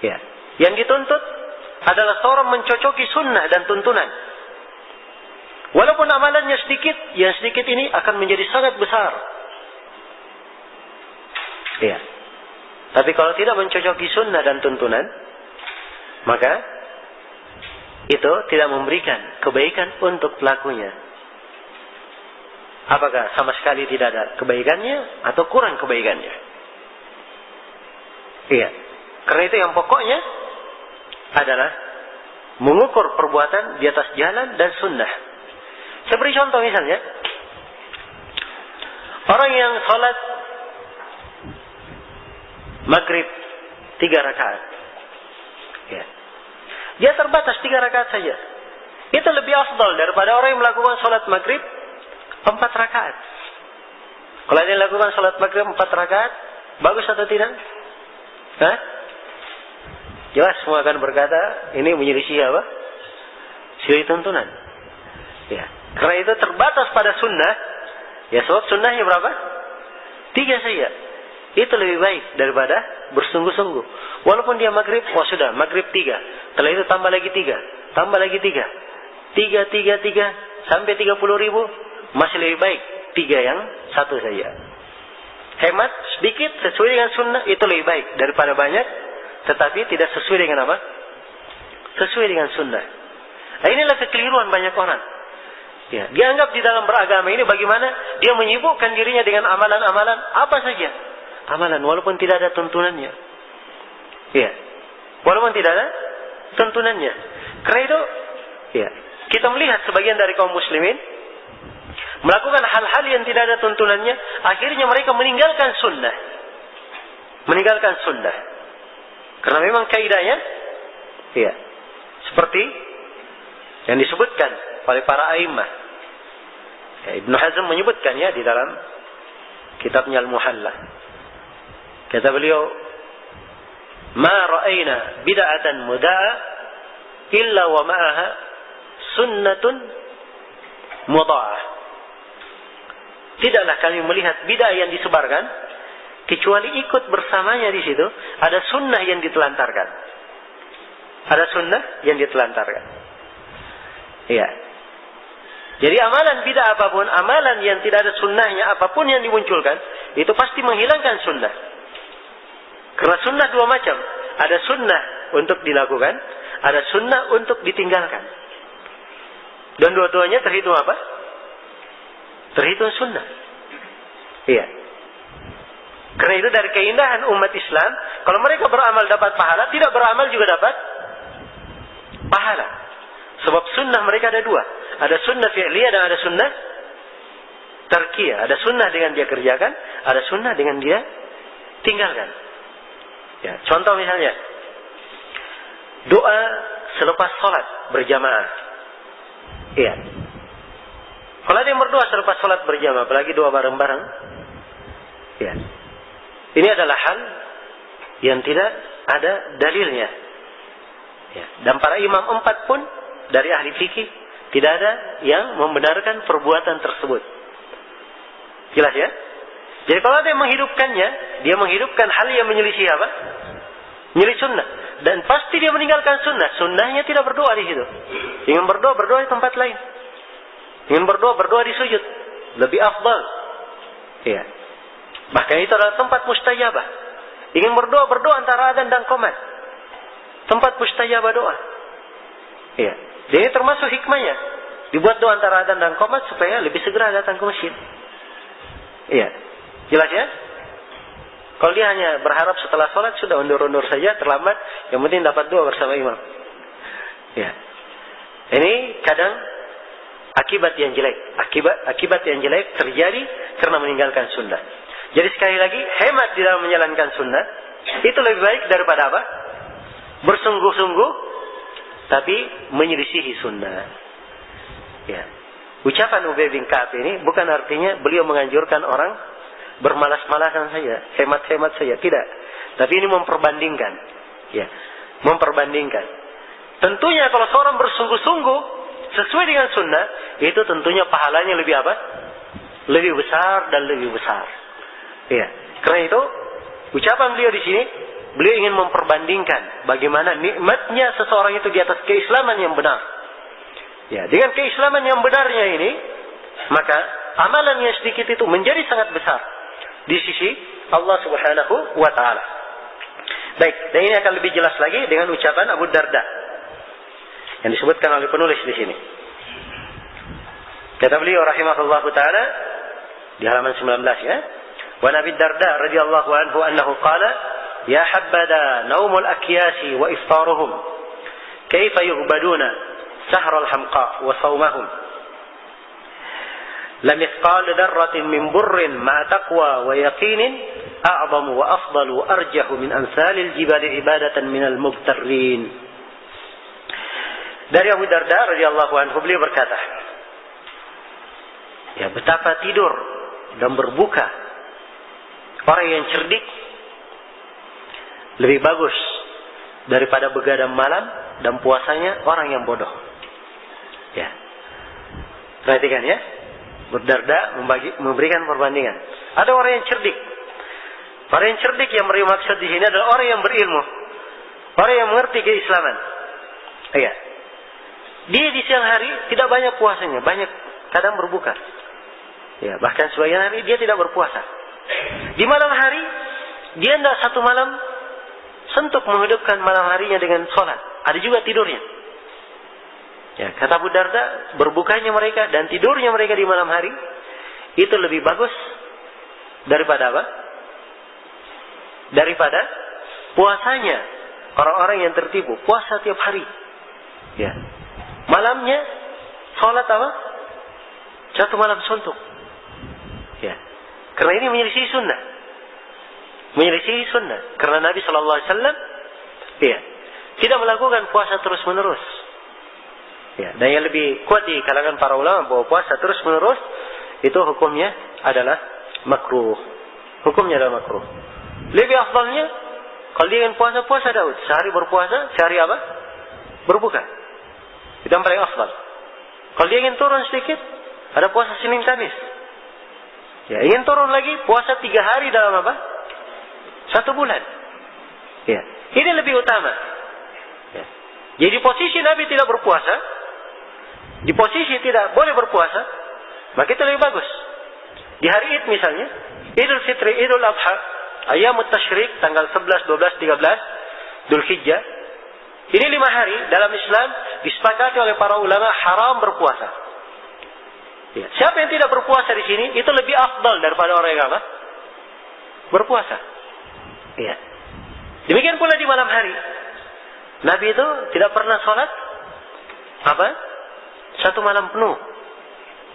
ya, yang dituntut adalah seorang mencocoki sunnah dan tuntunan. Walaupun amalannya sedikit, yang sedikit ini akan menjadi sangat besar. Ya. Tapi kalau tidak mencocoki sunnah dan tuntunan, maka itu tidak memberikan kebaikan untuk pelakunya. Apakah sama sekali tidak ada kebaikannya atau kurang kebaikannya? Iya. Karena itu yang pokoknya adalah mengukur perbuatan di atas jalan dan sunnah. Saya beri contoh misalnya, orang yang sholat maghrib 3 rakaat, ya, dia terbatas 3 rakaat saja. Itu lebih afdal daripada orang yang melakukan sholat maghrib 4 rakaat. Kalau dia lakukan sholat maghrib 4 rakaat, bagus atau tidak? Hah? Jelas semua akan berkata ini menyelisih apa? Selisih tuntunan. Ya. Karena itu terbatas pada sunnah. Ya, sebab sunnahnya berapa? 3 saja. Itu lebih baik daripada bersungguh-sungguh. Walaupun dia maghrib, sudah maghrib 3. Setelah itu tambah lagi 3, tambah lagi 3, 3 sampai 30.000. Masih lebih baik 3 yang 1 saja. Hemat sedikit sesuai dengan sunnah itu lebih baik daripada banyak tetapi tidak sesuai dengan apa? Sesuai dengan sunnah. Nah, inilah kekeliruan banyak orang. Ya, dia anggap di dalam beragama ini bagaimana dia menyibukkan dirinya dengan amalan-amalan apa saja. Amalan walaupun tidak ada tuntunannya. Ya. Walaupun tidak ada tuntunannya. Karena itu, ya, kita melihat sebagian dari kaum muslimin melakukan hal-hal yang tidak ada tuntunannya, akhirnya mereka meninggalkan sunnah. Meninggalkan sunnah. Karena memang kaidahnya, ya, seperti yang disebutkan oleh para a'immah. Ya, Ibnu Hazm menyebutkan ya di dalam kitabnya Al-Muhalla. Kata beliau, "Ma ra'ayna bid'atan muda'a illa wa ma'aha sunnatun mudha'ah." Tidaklah kami melihat bid'ah yang disebarkan kecuali ikut bersamanya di situ ada sunnah yang ditelantarkan. Ada sunnah yang ditelantarkan. Iya. Jadi amalan bid'ah apapun, amalan yang tidak ada sunnahnya apapun yang dimunculkan, itu pasti menghilangkan sunnah. Karena sunnah 2 macam. Ada sunnah untuk dilakukan, ada sunnah untuk ditinggalkan. Dan dua-duanya terhitung apa? Terhitung sunnah. Iya. Karena itu dari keindahan umat Islam, kalau mereka beramal dapat pahala, tidak beramal juga dapat pahala. Sebab sunnah mereka ada 2. Ada sunnah fi'liyah dan ada sunnah tarkiyah. Ada sunnah dengan dia kerjakan, ada sunnah dengan dia tinggalkan. Ya, contoh misalnya, doa selepas sholat berjamaah. Iya. Kalau ada yang berdoa selepas sholat berjamaah, apalagi doa bareng-bareng, ya, ini adalah hal yang tidak ada dalilnya. Ya. Dan para imam 4 pun dari ahli fikih tidak ada yang membenarkan perbuatan tersebut. Jelas ya? Jadi kalau ada yang menghidupkannya, dia menghidupkan hal yang menyelisih apa? Menyelisih sunnah. Dan pasti dia meninggalkan sunnah. Sunnahnya tidak berdoa di situ. Ingin berdoa, berdoa di tempat lain. Ingin berdoa, berdoa di sujud. Lebih afdal. Ya. Bahkan itu adalah tempat mustajabah. Ingin berdoa, berdoa antara adzan dan qomat. Tempat mustajabah doa. Ya. Jadi termasuk hikmahnya. Dibuat doa antara adzan dan qomat supaya lebih segera datang ke masjid. Iya. Jelas ya? Kalau dia hanya berharap setelah sholat, sudah undur-undur saja, terlambat. Yang penting dapat doa bersama imam. Ya. Ini kadang akibat yang jelek. Akibat yang jelek terjadi karena meninggalkan sunnah. Jadi sekali lagi, hemat di dalam menjalankan sunnah, itu lebih baik daripada apa? Bersungguh-sungguh, tapi menyelisihi sunnah. Ya. Ucapan Ubay bin Ka'ab ini bukan artinya beliau menganjurkan orang bermalas-malasan saja, hemat-hemat saja, tidak. Tapi ini memperbandingkan, ya, memperbandingkan. Tentunya kalau seorang bersungguh-sungguh sesuai dengan sunnah, itu tentunya pahalanya lebih apa? Lebih besar dan lebih besar. Ya, karena itu ucapan beliau di sini, beliau ingin memperbandingkan bagaimana nikmatnya seseorang itu di atas keislaman yang benar. Ya, dengan keislaman yang benarnya ini, maka amalan yang sedikit itu menjadi sangat besar di sisi Allah Subhanahu wa taala. Baik, dan ini akan lebih jelas lagi dengan ucapan Abu Darda yang disebutkan oleh penulis di sini. Kata beliau rahimahullahu taala di halaman 19 ya. Wa Nabi Darda radhiyallahu anhu annahu qala ya habbada naumul akyasi wa iftaruhum kaifa yu'baduna سهر الحمقاء وصومهم لمثقال ذرة من بر مع تقوى ويقين أعظم وأفضل وأرجح من أمثال الجبال عبادة من المغترين. Dari Abu Darda radhiyallahu anhu beliau berkata, ya betapa tidur dan berbuka orang yang cerdik lebih bagus daripada begadang malam dan puasanya orang yang bodoh. Ya, perhatikan ya, Darda memberikan perbandingan. Ada orang yang cerdik. Orang yang cerdik yang beri maksud di sini adalah orang yang berilmu, orang yang mengerti keislaman. Iya. Dia di siang hari tidak banyak puasanya, banyak kadang berbuka. Ya, bahkan sebagian hari dia tidak berpuasa. Di malam hari dia tidak satu malam sentuk menghidupkan malam harinya dengan sholat. Ada juga tidurnya. Ya, kata Abu Darda, berbukanya mereka dan tidurnya mereka di malam hari itu lebih bagus daripada apa? Daripada puasanya orang-orang yang tertipu, puasa tiap hari. Ya. Malamnya sholat apa? Satu malam suntuk. Ya. Karena ini menyelisih sunnah. Menyelisih sunnah. Karena Nabi SAW ya, tidak melakukan puasa terus-menerus. Ya, dan yang lebih kuat di kalangan para ulama bahwa puasa terus-menerus itu hukumnya adalah makruh. Hukumnya adalah makruh. Lebih afdalnya kalau dia ingin puasa Daud, sehari berpuasa, sehari apa? Berbuka. Itu yang paling afdal. Kalau dia ingin turun sedikit, ada puasa Senin Kamis. Ya, ingin turun lagi, puasa 3 hari dalam apa? 1 bulan. Ya, ini lebih utama. Ya. Jadi posisi Nabi tidak berpuasa, di posisi tidak boleh berpuasa, maka itu lebih bagus. Di hari Id misalnya, Idul Fitri, Idul Adha, Ayyamut Tasyrik, tanggal 11, 12, 13, Dzulhijjah. Ini 5 hari dalam Islam disepakati oleh para ulama haram berpuasa. Ya. Siapa yang tidak berpuasa di sini, itu lebih afdal daripada orang yang apa? Berpuasa. Ya. Demikian pula di malam hari. Nabi itu tidak pernah sholat apa? 1 malam penuh.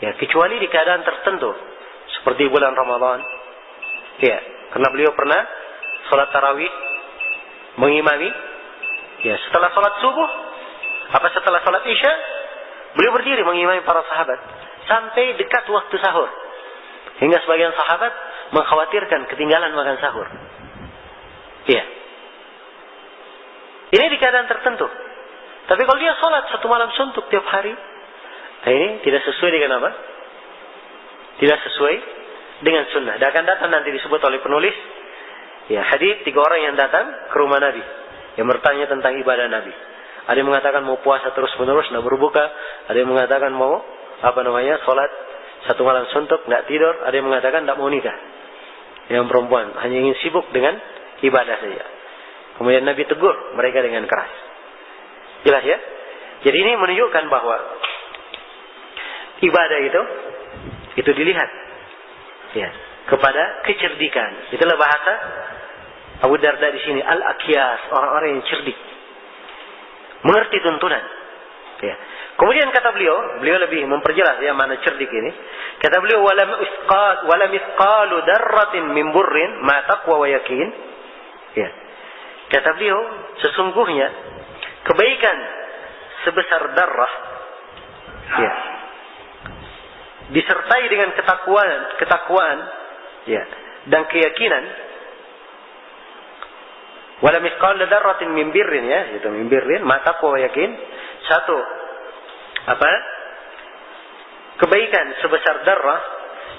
Ya, kecuali di keadaan tertentu. Seperti bulan Ramadan. Ya, karena beliau pernah sholat tarawih mengimami Ya, setelah sholat subuh, setelah sholat isya, beliau berdiri mengimami para sahabat sampai dekat waktu sahur. Hingga sebagian sahabat mengkhawatirkan ketinggalan makan sahur. Iya. Ini di keadaan tertentu. Tapi kalau dia sholat satu malam suntuk tiap hari, ini tidak sesuai dengan apa? Tidak sesuai dengan sunnah. Dan akan datang nanti disebut oleh penulis, ya, hadits 3 orang yang datang ke rumah Nabi, yang bertanya tentang ibadah Nabi. Ada yang mengatakan mau puasa terus menerus, tidak berbuka. Ada yang mengatakan mau sholat satu malam suntuk, tidak tidur. Ada yang mengatakan tidak mau nikah. Yang perempuan hanya ingin sibuk dengan ibadah saja. Kemudian Nabi tegur mereka dengan keras. Jelas ya? Jadi ini menunjukkan bahwa ibadah itu dilihat, ya, kepada kecerdikan. Itulah bahasa Abu Darda di sini, al-aqyas, orang-orang yang cerdik, mengerti tuntunan. Ya. Kemudian kata beliau lebih memperjelas ya mana cerdik ini. Kata beliau, wala mithqalu darratin min burrin ma taqwa wa yakin. Ya. Kata beliau, sesungguhnya kebaikan sebesar darrah, ya, disertai dengan ketakwaan, ya, dan keyakinan. Wala mithqal dzarratin min birrin, ya, itu min birrin, ma taqwa wa yakin. Satu, kebaikan sebesar darrah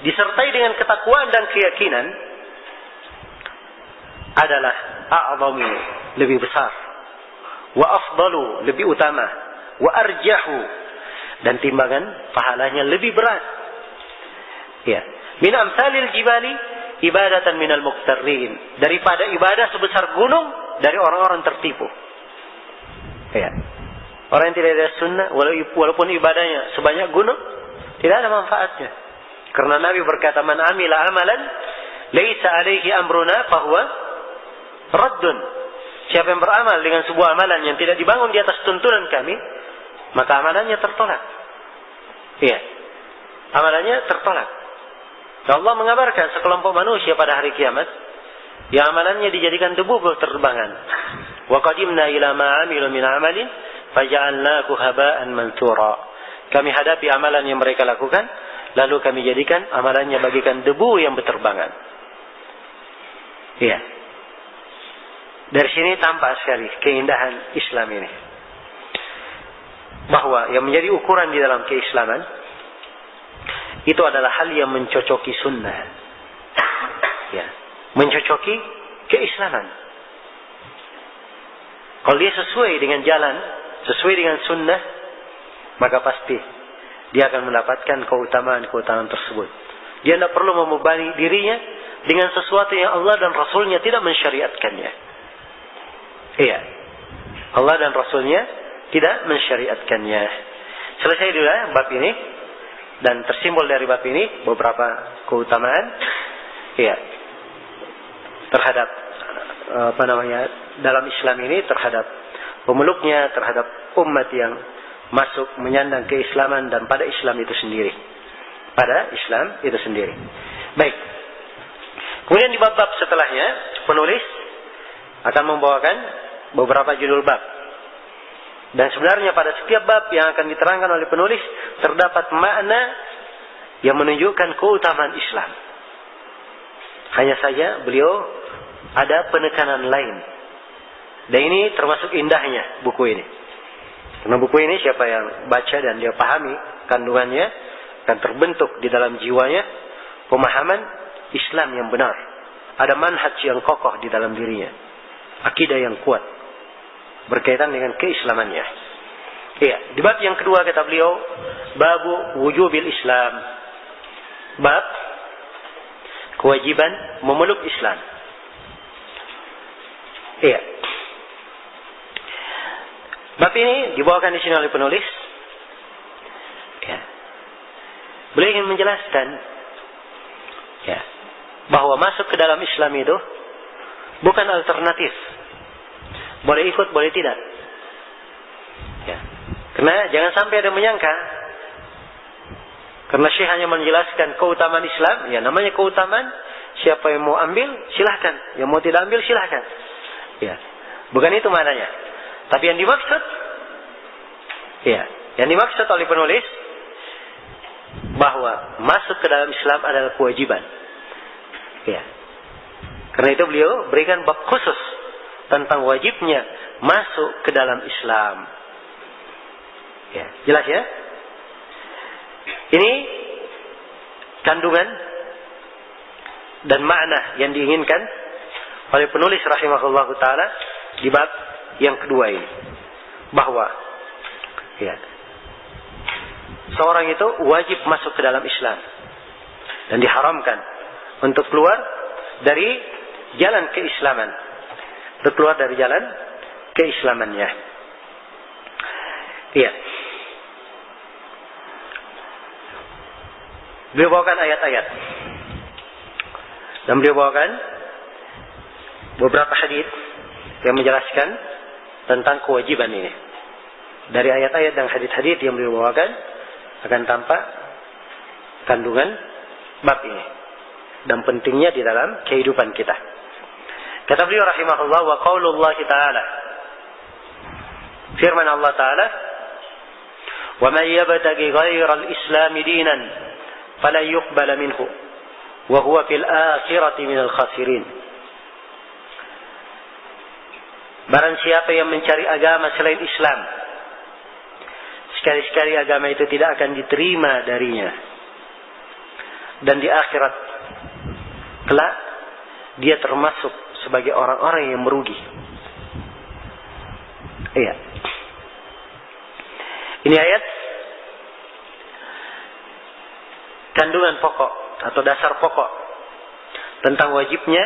disertai dengan ketakwaan dan keyakinan adalah a'zamu, lebih besar, wa afdalu, lebih utama, wa arjahu, dan timbangan pahalanya lebih berat. Ya, min amsalil jibali ibadatan minal muqtarrin, daripada ibadah sebesar gunung dari orang-orang tertipu. Ya. Orang yang tidak ada sunnah, walaupun ibadahnya sebanyak gunung, tidak ada manfaatnya. Karena Nabi berkata, man amila amalan laisa alaihi amruna fahuwa raddun. Siapa yang beramal dengan sebuah amalan yang tidak dibangun di atas tuntunan kami, maka amalannya tertolak. Iya. Amalannya tertolak. Allah mengabarkan sekelompok manusia pada hari kiamat yang amalannya dijadikan debu berterbangan. Wa qadimna ila ma 'amilu min 'amalin faja'alnahu haba'an mansura. Kami hadapi amalan yang mereka lakukan, lalu kami jadikan amalannya bagikan debu yang berterbangan. Iya. Dari sini tampak sekali keindahan Islam ini. Bahwa yang menjadi ukuran di dalam keislaman itu adalah hal yang mencocoki sunnah, ya, mencocoki keislaman. Kalau dia sesuai dengan jalan, sesuai dengan sunnah, maka pasti dia akan mendapatkan keutamaan-keutamaan tersebut. Dia tidak perlu membebani dirinya dengan sesuatu yang Allah dan Rasulnya tidak mensyariatkannya. Iya, Allah dan Rasulnya tidak mensyariatkannya. Selesai dulu ya bab ini. Dan tersimbol dari bab ini beberapa keutamaan, ya, terhadap dalam Islam ini, terhadap pemeluknya, terhadap umat yang masuk menyandang keislaman dan pada Islam itu sendiri. Pada Islam itu sendiri. Baik. Kemudian di bab-bab setelahnya penulis akan membawakan beberapa judul bab. Dan sebenarnya pada setiap bab yang akan diterangkan oleh penulis terdapat makna yang menunjukkan keutamaan Islam. Hanya saja beliau ada penekanan lain. Dan ini termasuk indahnya buku ini. Karena buku ini siapa yang baca dan dia pahami kandungannya, akan terbentuk di dalam jiwanya pemahaman Islam yang benar. Ada manhaj yang kokoh di dalam dirinya. Akidah yang kuat berkaitan dengan keislamannya. Iya, di bab yang kedua kata beliau, babu wujubil Islam. Bab kewajiban memeluk Islam. Iya. Bab ini dibawakan di sini oleh penulis. Ya. Beliau ingin menjelaskan, ya, bahwa masuk ke dalam Islam itu bukan alternatif. Boleh ikut, boleh tidak. Ya. Karena jangan sampai ada menyangka, karena Syekh hanya menjelaskan keutamaan Islam, ya namanya keutamaan, siapa yang mau ambil silahkan, yang mau tidak ambil silahkan. Ya. Bukan itu maknanya. Tapi yang dimaksud, yang dimaksud oleh penulis bahwa masuk ke dalam Islam adalah kewajiban. Karena itu beliau berikan bab khusus tentang wajibnya masuk ke dalam Islam. Jelas ya? Ini kandungan dan makna yang diinginkan oleh penulis rahimahullahu taala di bab yang kedua ini, bahwa seorang itu wajib masuk ke dalam Islam dan diharamkan untuk keluar dari jalan keislaman, untuk keluar dari jalan keislamannya. Beliau bawakan ayat-ayat dan beliau bawakan beberapa hadits yang menjelaskan tentang kewajiban ini. Dari ayat-ayat dan hadits-hadits yang beliau bawakan akan tampak kandungan bab ini dan pentingnya di dalam kehidupan kita. Kata beliau rahimahullah, wa qaulullah ta'ala, firman Allah ta'ala, wa man yabtaghi ghairal islam dinan fala yuqbala minhu wa huwa fil akhirati minal khasirin. Barang siapa yang mencari agama selain Islam, sekali-sekali agama itu tidak akan diterima darinya, dan di akhirat kelak dia termasuk sebagai orang-orang yang merugi. Ini ayat kandungan pokok atau dasar pokok tentang wajibnya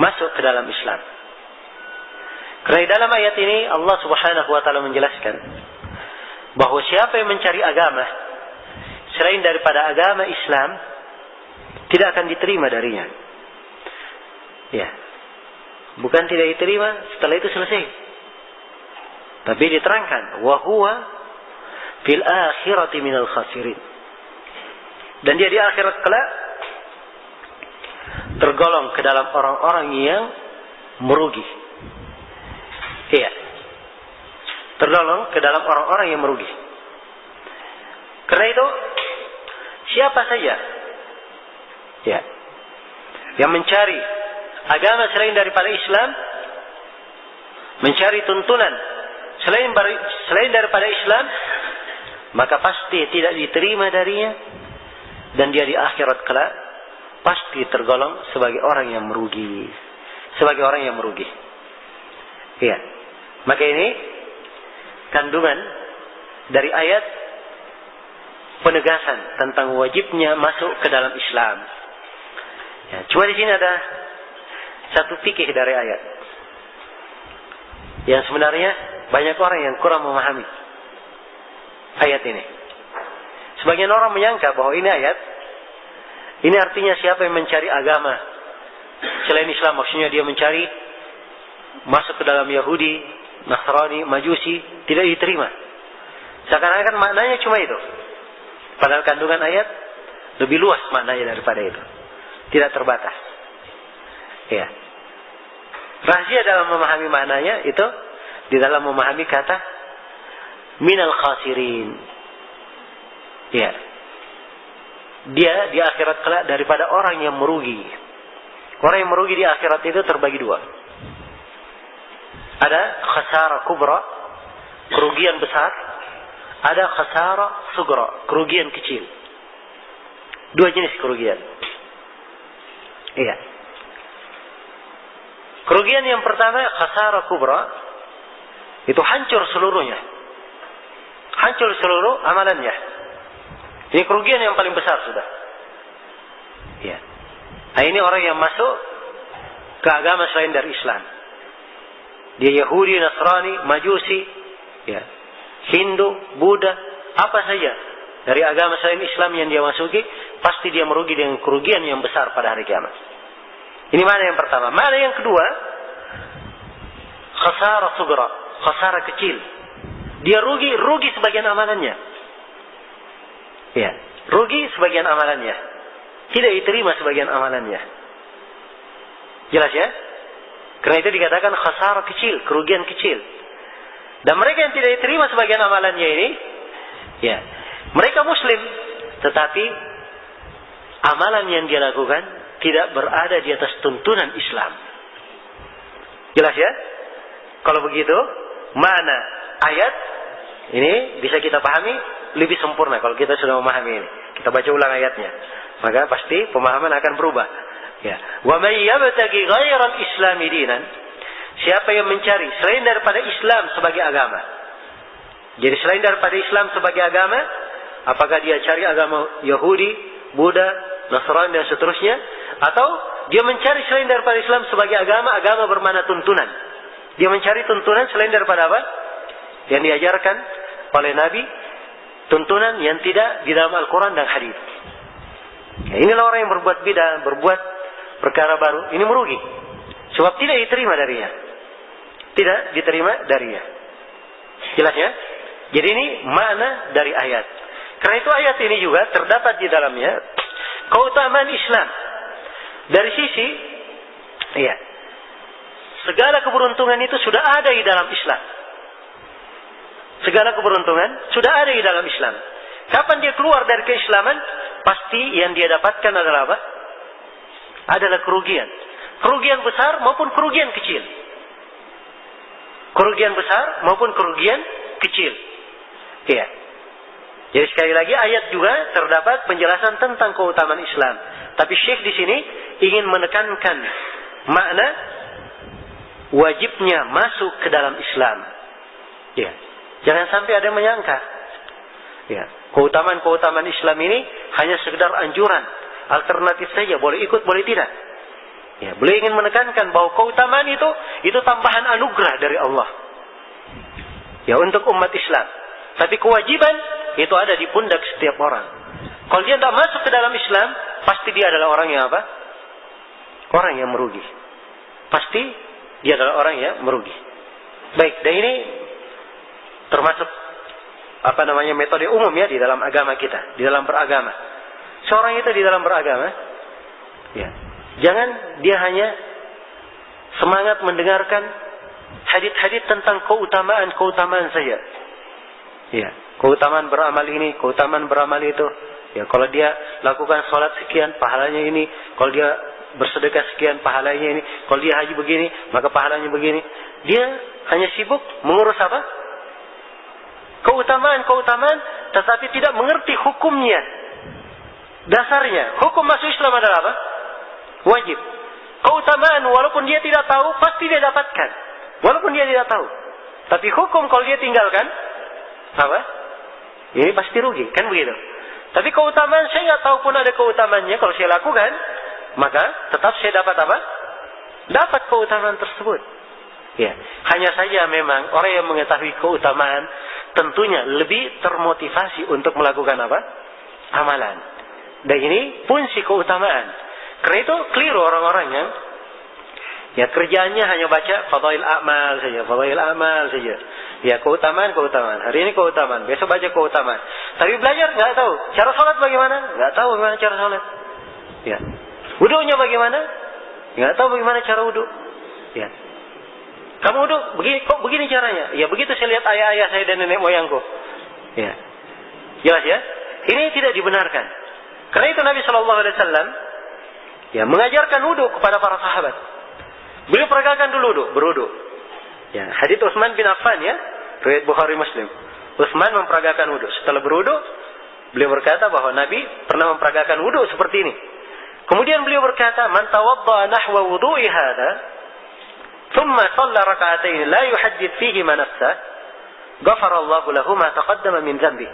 masuk ke dalam Islam. Karena di dalam ayat ini Allah Subhanahu wa taala menjelaskan bahwa siapa yang mencari agama selain daripada agama Islam tidak akan diterima darinya. Bukan tidak diterima setelah itu selesai, tapi diterangkan wa huwa fil akhirati minal khasirin, dan dia di akhirat kelak tergolong ke dalam orang-orang yang merugi. Tergolong ke dalam orang-orang yang merugi. Karena itu siapa saja yang mencari agama selain daripada Islam, mencari tuntunan selain daripada Islam, maka pasti tidak diterima darinya, dan dia di akhirat kelak pasti tergolong sebagai orang yang merugi. Sebagai orang yang merugi. Maka ini kandungan dari ayat penegasan tentang wajibnya masuk ke dalam Islam. Cuma di sini ada satu fikih dari ayat yang sebenarnya banyak orang yang kurang memahami ayat ini. Sebagian orang menyangka bahwa ini ayat ini artinya siapa yang mencari agama selain Islam, maksudnya dia mencari masuk ke dalam Yahudi, Nasrani, Majusi, tidak diterima. Seakan-akan maknanya cuma itu. Padahal kandungan ayat lebih luas maknanya daripada itu. Tidak terbatas. Rahasia dalam memahami maknanya itu di dalam memahami kata minal khasirin. Dia di akhirat kelak daripada orang yang merugi. Orang yang merugi di akhirat itu terbagi dua. Ada khasara kubra, kerugian besar. Ada khasara sugra, kerugian kecil. Dua jenis kerugian. Kerugian yang pertama khasara kubra, itu hancur seluruhnya. Hancur seluruh amalannya. Ini kerugian yang paling besar sudah. Nah, ini orang yang masuk ke agama selain dari Islam. Dia Yahudi, Nasrani, Majusi, Hindu, Buddha, apa saja dari agama selain Islam yang dia masuki, pasti dia merugi dengan kerugian yang besar pada hari kiamat. Ini mana yang pertama. Mana yang kedua, khasara sugra, khasara kecil. Dia rugi sebagian amalannya. Rugi sebagian amalannya. Tidak diterima sebagian amalannya. Jelas ya? Karena itu dikatakan khasarah kecil, kerugian kecil. Dan mereka yang tidak diterima sebagian amalannya ini, ya, mereka muslim, tetapi amalan yang dia lakukan tidak berada di atas tuntunan Islam. Jelas ya? Kalau begitu, mana ayat ini bisa kita pahami lebih sempurna kalau kita sudah memahami ini. Kita baca ulang ayatnya, maka pasti pemahaman akan berubah. Ya, wa may yabtaghi ghairal islami dinan, siapa yang mencari selain daripada Islam sebagai agama. Jadi selain daripada Islam sebagai agama, apakah dia cari agama Yahudi, Buddha, Nasrani dan seterusnya, atau dia mencari selain daripada Islam sebagai agama, agama bermakna tuntunan. Dia mencari tuntunan selain daripada apa? Yang diajarkan oleh Nabi, tuntunan yang tidak di dalam Al-Quran dan hadis. Ya, inilah orang yang berbuat bidah, berbuat perkara baru, ini merugi. Sebab tidak diterima darinya. Tidak diterima darinya. Jelasnya? Jadi ini makna dari ayat. Karena itu ayat ini juga terdapat di dalamnya keutamaan Islam. Dari sisi, ya, segala keberuntungan itu sudah ada di dalam Islam. Segala keberuntungan sudah ada di dalam Islam. Kapan dia keluar dari keislaman, pasti yang dia dapatkan adalah apa? Adalah kerugian. Kerugian besar maupun kerugian kecil. Kerugian besar maupun kerugian kecil. Iya. Jadi sekali lagi ayat juga terdapat penjelasan tentang keutamaan Islam. Tapi Syekh di sini ingin menekankan makna wajibnya masuk ke dalam Islam. Iya. Jangan sampai ada yang menyangka, ya, keutamaan-keutamaan Islam ini hanya sekedar anjuran, alternatif saja, boleh ikut, boleh tidak. Ya, beliau ingin menekankan bahwa keutamaan itu tambahan anugerah dari Allah. Ya, untuk umat Islam. Tapi kewajiban itu ada di pundak setiap orang. Kalau dia tidak masuk ke dalam Islam, pasti dia adalah orang yang apa? Orang yang merugi. Pasti dia adalah orang yang merugi. Baik, dan ini termasuk metode umum ya di dalam agama kita, di dalam beragama. Seorang itu di dalam beragama, ya, jangan dia hanya semangat mendengarkan hadits-hadits tentang keutamaan saja. Ya, keutamaan beramal ini, keutamaan beramal itu. Ya, kalau dia lakukan sholat sekian, pahalanya ini. Kalau dia bersedekah sekian, pahalanya ini. Kalau dia haji begini, maka pahalanya begini. Dia hanya sibuk mengurus apa? Keutamaan, tetapi tidak mengerti hukumnya. Dasarnya, hukum masuk Islam adalah apa? Wajib. Keutamaan, walaupun dia tidak tahu, pasti dia dapatkan. Walaupun dia tidak tahu. Tapi hukum kalau dia tinggalkan, apa? Ini pasti rugi, kan begitu? Tapi keutamaan, saya nggak tahu pun ada keutamaannya. Kalau saya lakukan, maka tetap saya dapat apa? Dapat keutamaan tersebut. Ya, hanya saja memang orang yang mengetahui keutamaan tentunya lebih termotivasi untuk melakukan apa? Amalan. Dan ini fungsi keutamaan. Karena itu keliru orang-orang yang ya kerjaannya hanya baca fadail amal saja. Ya, keutamaan. Hari ini keutamaan, besok baca keutamaan. Tapi belajar nggak tahu. Cara sholat bagaimana? Nggak tahu bagaimana cara sholat. Ya. Wudunya bagaimana? Nggak tahu bagaimana cara wudu. Ya. Kamu wudu begini caranya. Ya begitu saya lihat ayah-ayah saya dan nenek moyangku. Ya. Jelas ya? Ini tidak dibenarkan. Karena itu Nabi SAW ya mengajarkan wudu kepada para sahabat. Beliau peragakan dulu berwudu. Ya, hadits Utsman bin Affan ya, riwayat Bukhari Muslim. Utsman memperagakan wudu. Setelah berwudu, beliau berkata bahwa Nabi pernah memperagakan wudu seperti ini. Kemudian beliau berkata, "Man tawaddaa nahwa wudu'i hadza, thumma shalla rak'atayn la yuhaddith fihima nafsah, ghafara Allahu lahu ma taqaddama min dhanbi."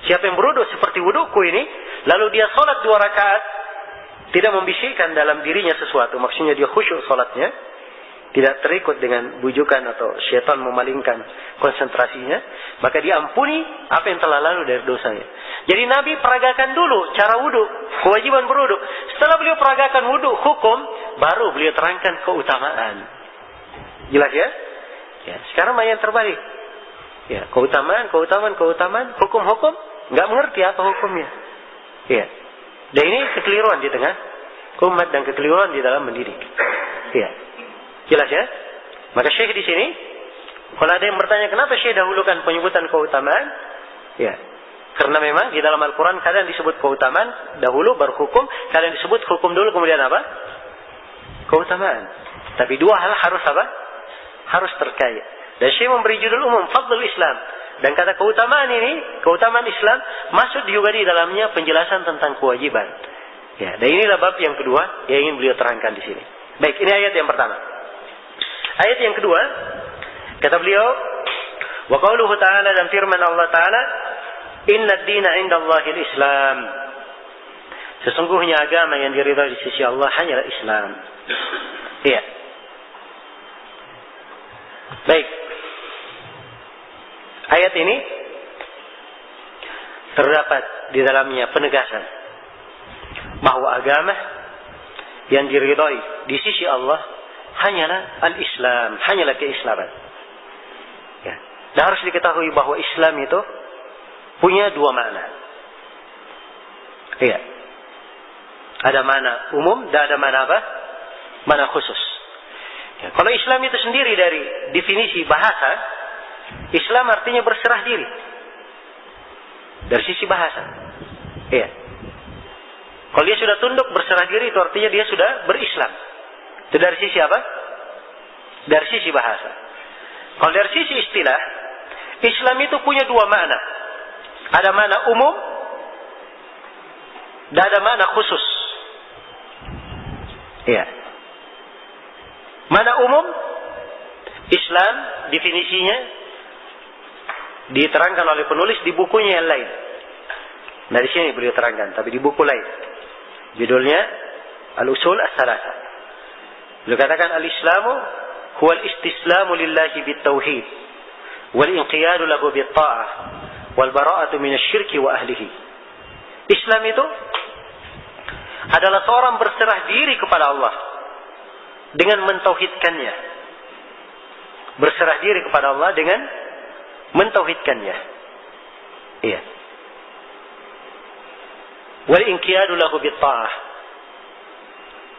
Siapa yang berwudu seperti wuduku ini, lalu dia salat 2 rakaat, tidak membisikkan dalam dirinya sesuatu, maksudnya dia khusyuk salatnya, tidak terikut dengan bujukan atau syaitan memalingkan konsentrasinya, maka diampuni apa yang telah lalu dari dosanya. Jadi Nabi peragakan dulu cara wudu, kewajiban berwudu. Setelah beliau peragakan wudu, hukum, baru beliau terangkan keutamaan. Jelas ya? Ya, sekarang yang terbalik. Ya, keutamaan, hukum, nggak mengerti apa hukumnya. Ya. Dan ini kekeliruan di tengah umat dan kekeliruan di dalam mendidik. Ya. Jelas ya? Maka Syekh di sini, kalau ada yang bertanya kenapa Syekh dahulukan penyebutan keutamaan, ya, karena memang di dalam Al-Quran kadang disebut keutamaan dahulu baru hukum, kadang disebut hukum dulu kemudian apa? Keutamaan. Tapi dua hal harus apa? Harus terkait. Dan Syekh memberi judul umum Fadlul Islam. Dan kata keutamaan ini, keutamaan Islam masuk juga di dalamnya penjelasan tentang kewajiban. Ya, dan inilah bab yang kedua yang ingin beliau terangkan di sini. Baik, ini ayat yang pertama. Ayat yang kedua, kata beliau, wa qauluhu ta'ala, dan firman Allah Ta'ala, inna ad-dina 'indallahil Islam. Sesungguhnya agama yang diridhai di sisi Allah hanyalah Islam. Iya. Baik. Ayat ini terdapat di dalamnya penegasan bahwa agama yang diridhai di sisi Allah hanyalah al-Islam, hanyalah keislaman. Ya. Dan harus diketahui bahwa Islam itu punya dua makna. Iya. Ada makna umum dan ada makna apa? Makna khusus. Ya. Kalau Islam itu sendiri dari definisi bahasa, Islam artinya berserah diri. Dari sisi bahasa. Iya. Kalau dia sudah tunduk berserah diri, itu artinya dia sudah berislam. Itu dari sisi apa? Dari sisi bahasa. Kalau dari sisi istilah, Islam itu punya dua makna. Ada makna umum dan ada makna khusus. Iya. Makna umum, Islam definisinya diterangkan oleh penulis di bukunya yang lain. Nah, di sini beliau terangkan, tapi di buku lain. Judulnya Al-Usul As-Salasa. Beliau katakan al-Islamu huwa al-istislamu lillahi bit-tauhid wal-inqiyadu lahu bit-ta'ah wal-bara'atu minasyirki wa ahlihi. Islam itu adalah seorang berserah diri kepada Allah dengan mentauhidkannya. Berserah diri kepada Allah dengan mentauhidkannya. Iya. Wal-inqiyadu lahu bit-ta'ah.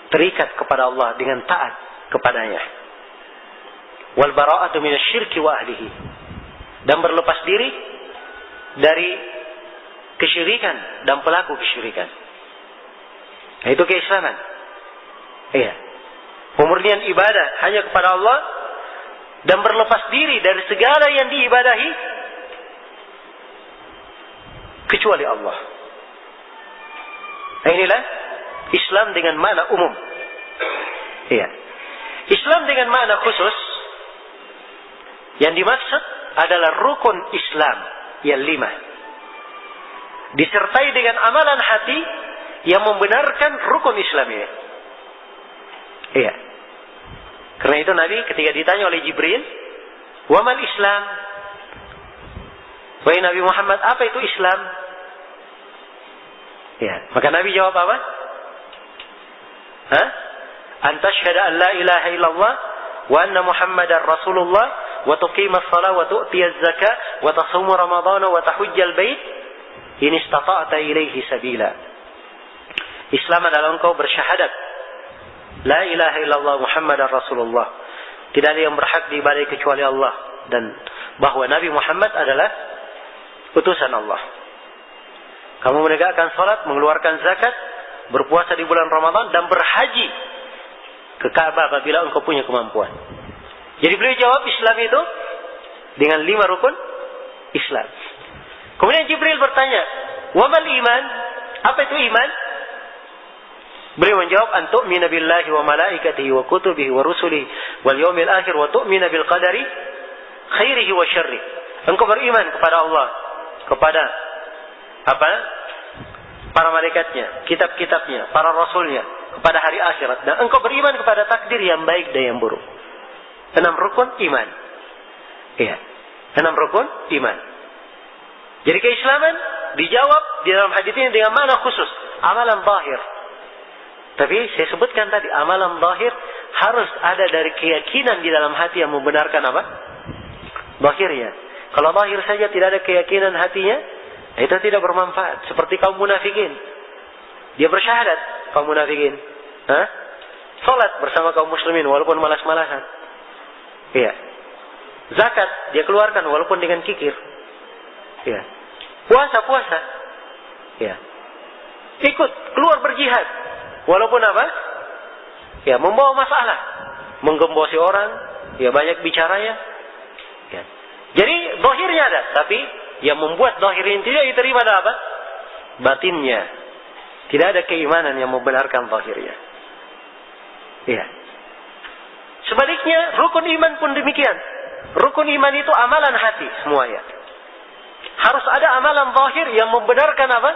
Terikat kepada Allah dengan taat kepadanya. Wal bara'atu minasyirki wa ahlihi. Dan berlepas diri dari kesyirikan dan pelaku kesyirikan. Nah, itu keislaman. Iya. Pemurnian ibadah hanya kepada Allah dan berlepas diri dari segala yang diibadahi kecuali Allah. Nah, inilah Islam dengan makna umum. Iya. Islam dengan makna khusus yang dimaksud adalah rukun Islam yang 5. Disertai dengan amalan hati yang membenarkan rukun Islam ini. Iya. Karena itu Nabi ketika ditanya oleh Jibril, "Wa mal Islam?" Wahai Nabi Muhammad, apa itu Islam? Ya, maka Nabi jawab apa? An tashhadu an la ilaha illallah wa anna Muhammadar Rasulullah wa tuqima as-salah wa tu'ti az-zakah wa tasum Ramadan wa tahujjal bait in istata'ta ilaihi sabila. Islam adalah engkau bersyahadat la ilaha illallah Muhammadar Rasulullah. Tidak ada yang berhak diibadahi kecuali Allah, dan bahwa Nabi Muhammad adalah utusan Allah. Kamu menegakkan salat, mengeluarkan zakat, berpuasa di bulan Ramadan, dan berhaji ke Ka'bah apabila engkau punya kemampuan. Jadi beliau jawab Islam itu dengan 5 rukun Islam. Kemudian Jibril bertanya, "Wa mal iman?" Apa itu iman? Beliau menjawab, "An tu'mina billahi wa malaikatihi wa kutubihi wa rusulihi wal yawmil akhir wa tu'mina bil qadari khairihi wa syarrihi." Engkau beriman kepada Allah, kepada para malaikatnya, kitab-kitabnya, para rasulnya, kepada hari akhirat, dan engkau beriman kepada takdir yang baik dan yang buruk. 6 rukun iman. Iya. 6 rukun iman. Jadi keislaman dijawab di dalam hadis ini dengan makna khusus, amalan zahir. Tapi saya sebutkan tadi, amalan zahir harus ada dari keyakinan di dalam hati yang membenarkan apa? Zahirnya. Kalau zahir saja tidak ada keyakinan hatinya, itu tidak bermanfaat. Seperti kaum munafikin. Dia bersyahadat, kaum munafikin. Salat bersama kaum muslimin walaupun malas-malasan. Iya. Zakat dia keluarkan walaupun dengan kikir. Iya. Puasa. Iya. Ikut keluar berjihad walaupun apa? Ya, membawa masalah, menggembosi orang, ya banyak bicaranya. Ya. Jadi zahirnya ada, tapi yang membuat zahirnya tidak diterima adalah apa? Batinnya. Tidak ada keimanan yang membenarkan zahirnya. Ya. Sebaliknya, rukun iman pun demikian. Rukun iman itu amalan hati semuanya. Harus ada amalan zahir yang membenarkan apa?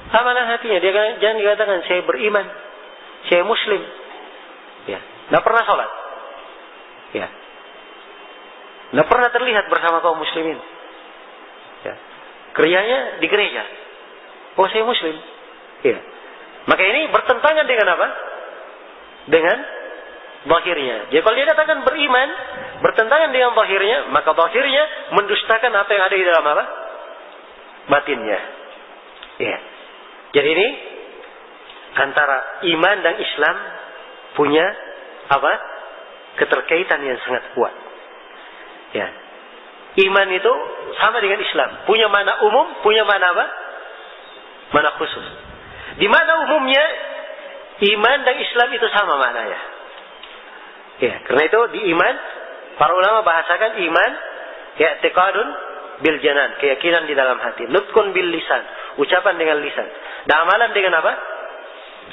Amalan hatinya. Dia jangan dikatakan saya beriman, saya muslim. Ya, tidak pernah sholat. Ya, tidak pernah terlihat bersama kaum muslimin. Ya, kerjanya di gereja. Oh, saya muslim. Ya, maka ini bertentangan dengan apa? Dengan zahirnya. Jadi kalau dia katakan beriman, bertentangan dengan zahirnya, maka zahirnya mendustakan apa yang ada di dalam apa? Batinnya. Ya. Jadi ini antara iman dan Islam punya apa? Keterkaitan yang sangat kuat. Ya. Iman itu sama dengan Islam, punya makna umum, punya makna apa? Makna khusus. Di mana umumnya iman dan Islam itu sama maknanya. Ya, karena itu di iman para ulama bahasakan iman ya i'tiqadun bil janan, keyakinan di dalam hati, nutqun bil lisan, ucapan dengan lisan, dan amalan dengan apa?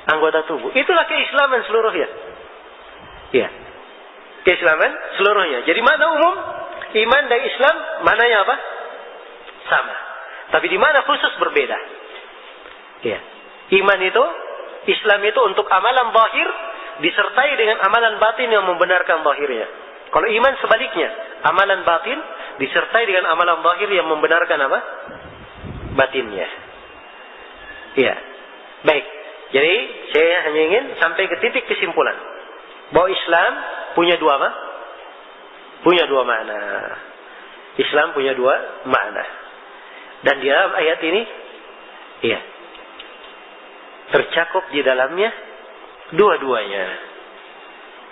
Anggota tubuh. Itulah keislaman seluruhnya. Ya. Keislaman seluruhnya. Jadi makna umum iman dan Islam maknanya apa? Sama. Tapi di mana khusus berbeda. Ya. Iman itu, Islam itu untuk amalan zahir disertai dengan amalan batin yang membenarkan zahirnya. Kalau iman sebaliknya, amalan batin disertai dengan amalan zahir yang membenarkan apa? Batinnya. Ya. Baik. Jadi saya hanya ingin sampai ke titik kesimpulan bahwa Islam punya dua apa? Punya dua makna. Islam punya dua makna. Dan di dalam ayat ini, iya, tercakup di dalamnya dua-duanya.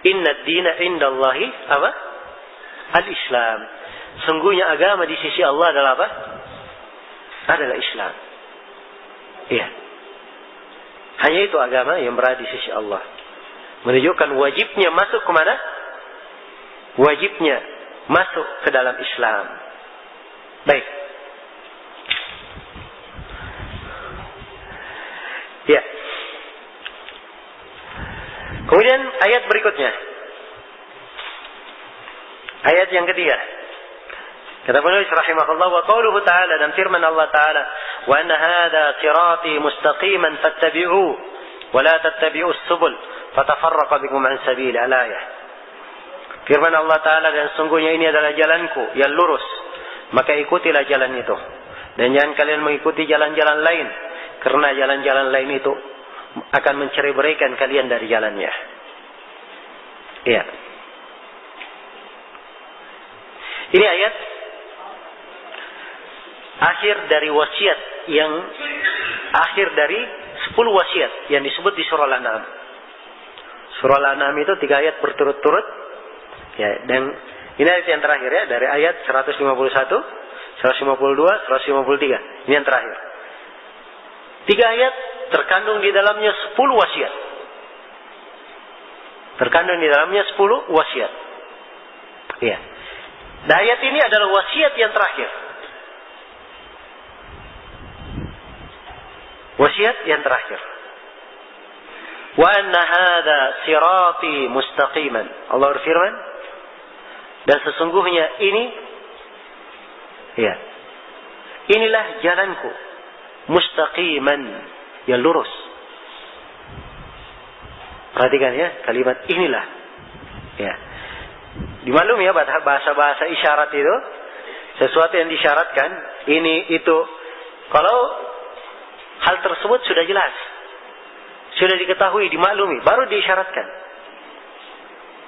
Inna ad-dina indallahi apa? Al-Islam. Sungguhnya agama di sisi Allah adalah apa? Adalah Islam. Iya. Hanya itu agama yang berada di sisi Allah. Menunjukkan wajibnya masuk ke mana? Wajibnya masuk ke dalam Islam. Baik. Ya. Kemudian ayat berikutnya. Ayat yang ketiga. Kata penulis rahimahullah, wa qauluhu ta'ala, dan firman Allah ta'ala, wa anna hadha sirati mustaqiman fattabi'u wa la tattabi'us subul fatafarraqa bikum an sabili. Al-ayah. Firman Allah ta'ala, dan sungguhnya ini adalah jalanku yang lurus, maka ikutilah jalan itu, dan jangan kalian mengikuti jalan-jalan lain, karena jalan-jalan lain itu akan mencerai-beraikan kalian dari jalannya. Iya. Ini ayat akhir dari wasiat yang akhir dari 10 wasiat yang disebut di surah Al-An'am. Surah Al-An'am itu 3 ayat berturut-turut. Ya, dan ini ayat yang terakhir ya, dari ayat 151, 152, 153. Ini yang terakhir. 3 ayat terkandung di dalamnya 10 wasiat. Terkandung di dalamnya 10 wasiat. Ya. Dan ayat ini adalah wasiat yang terakhir. Wasiat yang terakhir. Wa anna hadha sirati mustaqiman. Allah berfirman, dan sesungguhnya ini, ya, inilah jalanku, mustaqiman, yang lurus. Perhatikan ya, kalimat inilah. Ya. Dimaklum ya, bahasa-bahasa isyarat itu sesuatu yang disyaratkan, ini, itu. Kalau hal tersebut sudah jelas, sudah diketahui, dimaklumi, baru diisyaratkan.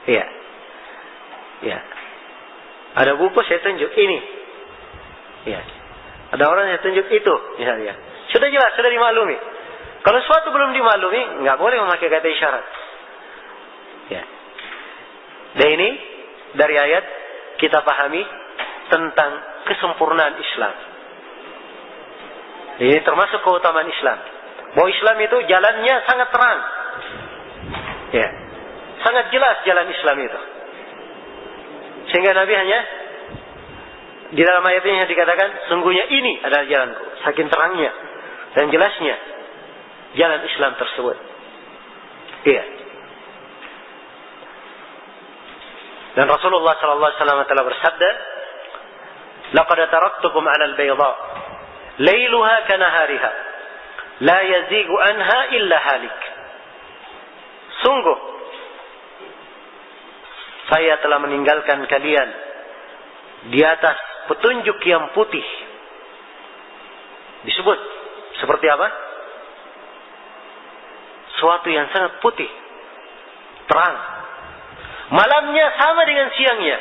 Iya. Ya. Ada buku saya tunjuk ini. Ya. Ada orang yang tunjuk itu, misalnya. Sudah jelas, sudah dimaklumi. Kalau sesuatu belum dimaklumi, nggak boleh memakai kata isyarat. Dan ini dari ayat kita pahami tentang kesempurnaan Islam. Ini termasuk keutamaan Islam. Bahwa Islam itu jalannya sangat terang. Ya. Sangat jelas jalan Islam itu. Sehingga Nabi hanya di dalam ayatnya dikatakan, sungguhnya ini adalah jalanku. Saking terangnya dan jelasnya jalan Islam tersebut. Iya. Dan Rasulullah sallallahu alaihi wasallam telah bersabda, "Laqad taraktukum 'ala al-bayda, lailuha kanahariha, la yazigu anha illa halik." Sungguh saya telah meninggalkan kalian di atas petunjuk yang putih. Disebut seperti apa? Suatu yang sangat putih, terang. Malamnya sama dengan siangnya.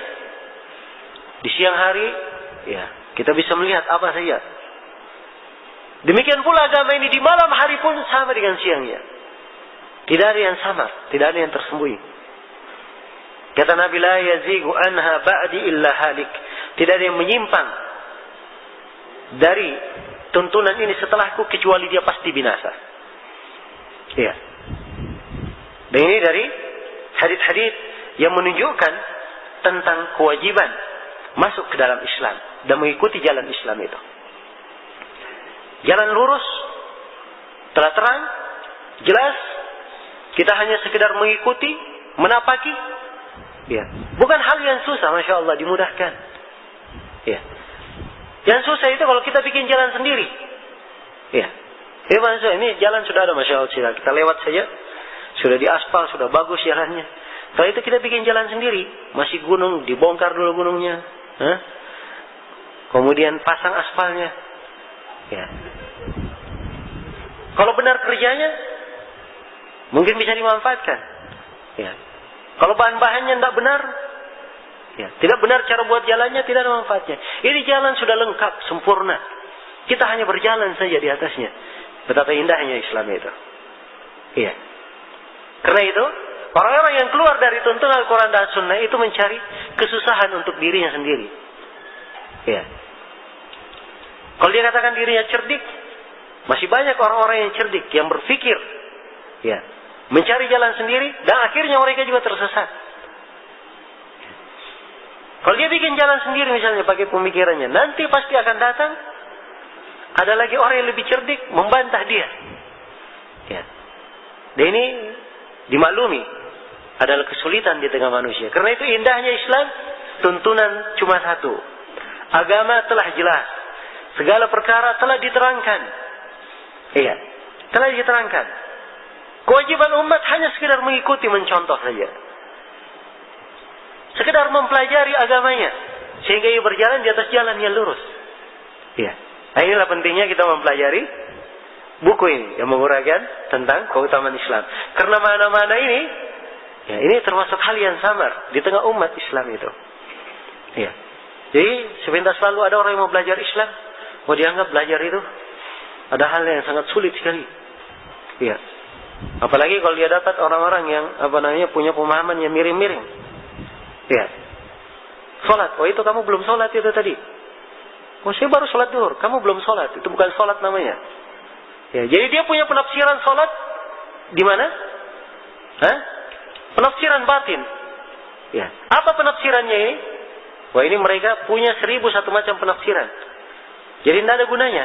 Di siang hari, ya, kita bisa melihat apa saja. Demikian pula agama ini di malam hari pun sama dengan siangnya. Tidak ada yang samar, tidak ada yang tersembunyi. Kata Nabi, la yazigu anha ba'di illa halik. Tidak ada yang menyimpang dari tuntunan ini setelahku kecuali dia pasti binasa. Ya. Dan ini dari hadits-hadits yang menunjukkan tentang kewajiban masuk ke dalam Islam dan mengikuti jalan Islam itu. Jalan lurus, telah terang, jelas. Kita hanya sekedar mengikuti, menapaki. Ya. Bukan hal yang susah, Masya Allah, dimudahkan. Ya. Yang susah itu kalau kita bikin jalan sendiri. Ya. Ini jalan sudah ada, Masya Allah. Kita lewat saja. Sudah diaspal, sudah bagus jalannya. Setelah itu kita bikin jalan sendiri. Masih gunung, dibongkar dulu gunungnya. Kemudian pasang aspalnya. Ya. Kalau benar kerjanya, mungkin bisa dimanfaatkan. Ya. Kalau bahan-bahannya tidak benar, ya, tidak benar cara buat jalannya, tidak ada manfaatnya. Ini jalan sudah lengkap, sempurna. Kita hanya berjalan saja di atasnya. Betapa indahnya Islam itu. Iya. Karena itu, orang-orang yang keluar dari tuntunan Al-Quran dan Sunnah itu mencari kesusahan untuk dirinya sendiri. Iya. Kalau dia katakan dirinya cerdik, masih banyak orang-orang yang cerdik, yang berpikir, ya, mencari jalan sendiri, dan akhirnya mereka juga tersesat. Kalau dia bikin jalan sendiri misalnya pakai pemikirannya, nanti pasti akan datang ada lagi orang yang lebih cerdik membantah dia. Ya. Dan ini dimaklumi adalah kesulitan di tengah manusia. Karena itu indahnya Islam, tuntunan cuma satu. Agama telah jelas. Segala perkara telah diterangkan. Iya, telah diterangkan. Kewajiban umat hanya sekedar mengikuti, mencontoh saja. Sekedar mempelajari agamanya. Sehingga ia berjalan di atas jalan yang lurus. Iya. Nah, inilah pentingnya kita mempelajari buku ini yang menguraikan tentang keutamaan Islam. Karena mana-mana ini, ya, ini termasuk hal yang samar di tengah umat Islam itu. Iya. Jadi sebentar selalu ada orang yang mau belajar Islam, mau dianggap belajar itu ada hal yang sangat sulit sekali. Iya. Apalagi kalau dia dapat orang-orang yang punya pemahaman yang miring-miring. Iya. Salat, oh itu kamu belum salat itu tadi. Oh saya baru salat duhur, kamu belum salat, itu bukan salat namanya. Ya, jadi dia punya penafsiran salat di mana? Penafsiran batin. Ya. Apa penafsirannya ini? Wah ini mereka punya 1001 macam penafsiran. Jadi tidak ada gunanya.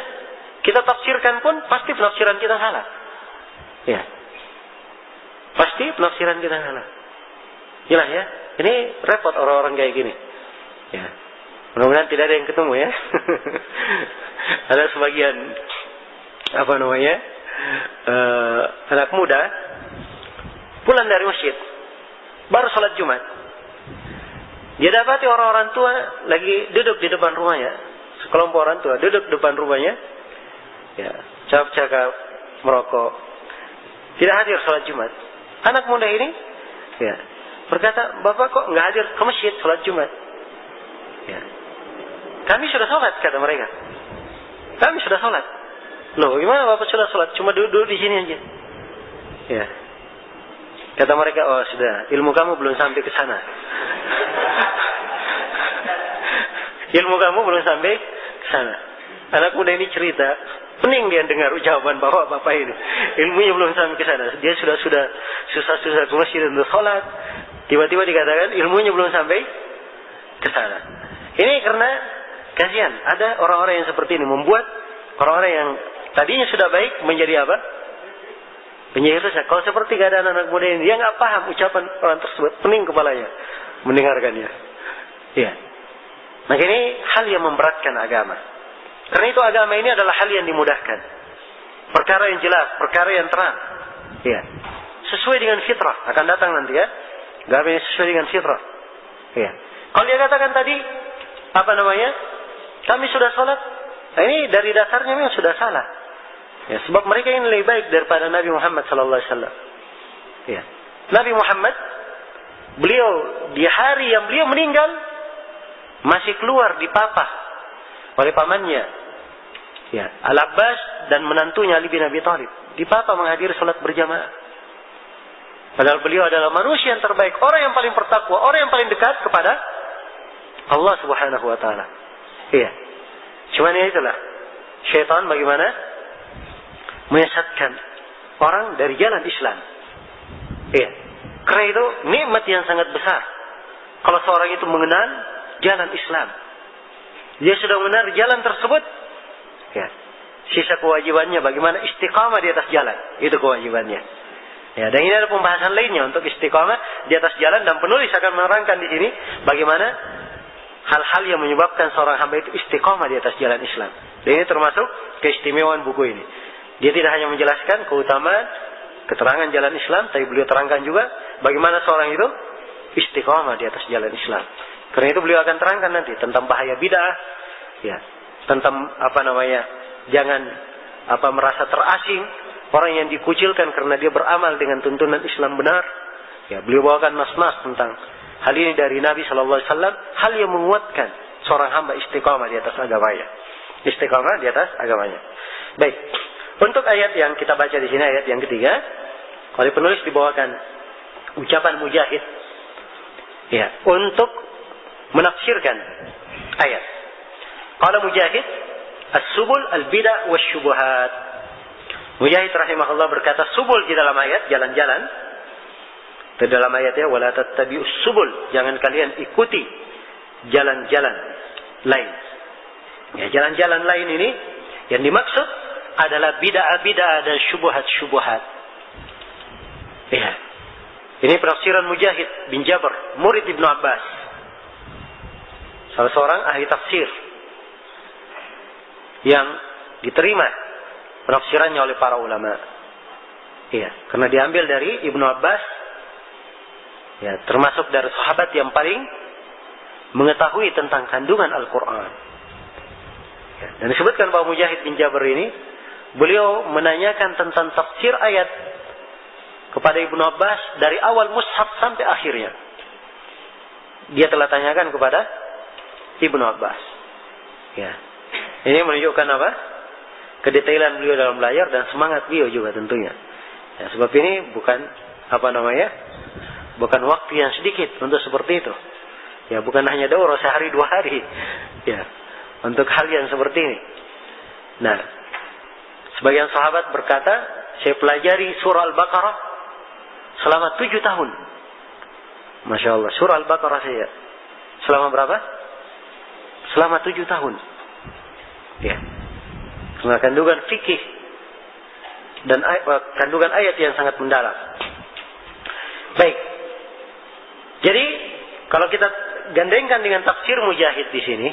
Kita tafsirkan pun pasti penafsiran kita salah. Ya. Pasti penafsiran kita salah. Jelas ya? Ini repot orang-orang kayak gini. Ya. Mudah-mudahan tidak ada yang ketemu ya. Ada sebagian anak muda pulang dari masjid, baru sholat Jumat. Dia dapati orang-orang tua lagi duduk di depan rumahnya. Sekelompok orang tua duduk di depan rumahnya, ya, cakap-cakap, merokok. Tidak hadir sholat Jumat. Anak muda ini, ya, berkata, bapak kok nggak hadir ke masjid sholat Jumat? Ya. Kami sudah sholat, kata mereka. Kami sudah sholat. Loh, gimana bapak sudah sholat? Cuma duduk di sini aja. Ya. Kata mereka, oh sudah, ilmu kamu belum sampai ke sana. Ilmu kamu belum sampai ke sana. Anak muda ini cerita, pening dia dengar ucapan bapak-bapak ini. Ilmunya belum sampai ke sana. Dia sudah susah-susah ke masjid untuk sholat. Tiba-tiba dikatakan ilmunya belum sampai ke sana. Ini karena kasihan. Ada orang-orang yang seperti ini membuat orang-orang yang tadinya sudah baik menjadi apa? Menjadi rusak. Kalau seperti keadaan anak muda ini, dia nggak paham ucapan orang tersebut, pening kepalanya mendengarkannya. Iya. Maka ini hal yang memberatkan agama. Karena itu agama ini adalah hal yang dimudahkan. Perkara yang jelas, perkara yang terang. Iya. Sesuai dengan fitrah. Akan datang nanti ya. Agama ini sesuai dengan fitrah. Iya. Kalau dia katakan tadi, kami sudah sholat. Nah, ini dari dasarnya memang sudah salah. Ya, sebab mereka ini lebih baik daripada Nabi Muhammad SAW. Ya. Nabi Muhammad, beliau di hari yang beliau meninggal, masih keluar dipapah oleh pamannya, ya, Al-Abbas dan menantunya Ali bin Abi Thalib. Dipapah menghadiri sholat berjamaah. Padahal beliau adalah manusia yang terbaik, orang yang paling bertakwa, orang yang paling dekat kepada Allah Subhanahu wa Ta'ala. Iya. Cuman ya itulah, syaitan bagaimana menyesatkan orang dari jalan Islam. Iya. Karena itu nikmat yang sangat besar. Kalau seorang itu mengenal jalan Islam, dia sudah mengenal jalan tersebut, ya, sisa kewajibannya bagaimana istiqamah di atas jalan, itu kewajibannya. Ya, dan ini ada pembahasan lainnya untuk istiqamah di atas jalan, dan penulis akan menerangkan di sini bagaimana hal-hal yang menyebabkan seorang hamba itu istiqamah di atas jalan Islam. Dan ini termasuk keistimewaan buku ini. Dia tidak hanya menjelaskan keutamaan, keterangan jalan Islam, tapi beliau terangkan juga bagaimana seorang itu istiqamah di atas jalan Islam. Karena itu beliau akan terangkan nanti tentang bahaya bid'ah, ya, tentang jangan merasa terasing, orang yang dikucilkan karena dia beramal dengan tuntunan Islam benar. Ya, beliau bawakan nas-nas tentang hal ini dari Nabi SAW, hal yang menguatkan seorang hamba istiqamah di atas agamanya. Istiqamah di atas agamanya. Baik. Untuk ayat yang kita baca di sini, ayat yang ketiga, oleh penulis dibawakan ucapan Mujahid, ya, untuk menafsirkan ayat. Qala Mujahid, as-subul al-bid'ah wasyubuhat. Mujahid rahimahullah berkata, subul di dalam ayat, jalan-jalan. Di dalam ayatnya, wala tattabi'us subul, jangan kalian ikuti jalan-jalan lain. Ya, jalan-jalan lain ini yang dimaksud adalah bid'ah-bid'ah dan syubhat-syubhat. Ya. Ini penafsiran Mujahid bin Jabr, murid Ibnu Abbas. Salah seorang ahli tafsir yang diterima penafsirannya oleh para ulama. Ya, karena diambil dari Ibnu Abbas, ya, termasuk dari sahabat yang paling mengetahui tentang kandungan Al-Quran. Ya, dan disebutkan bahwa Mujahid bin Jabr ini, beliau menanyakan tentang tafsir ayat kepada Ibnu Abbas dari awal mushaf sampai akhirnya. Dia telah tanyakan kepada Ibnu Abbas. Ya. Ini menunjukkan apa? Kedetailan beliau dalam belajar dan semangat beliau juga tentunya. Ya, sebab ini bukan bukan waktu yang sedikit untuk seperti itu. Ya, bukan hanya daurah sehari 2 hari. Ya, untuk hal yang seperti ini. Nah, sebagian sahabat berkata, saya pelajari surah Al-Baqarah selama 7 tahun. Masya Allah, surah Al-Baqarah saya. Selama berapa? Selama 7 tahun. Ya. Karena kandungan fikih dan kandungan ayat yang sangat mendalam. Baik. Jadi, kalau kita gandengkan dengan tafsir Mujahid di sini,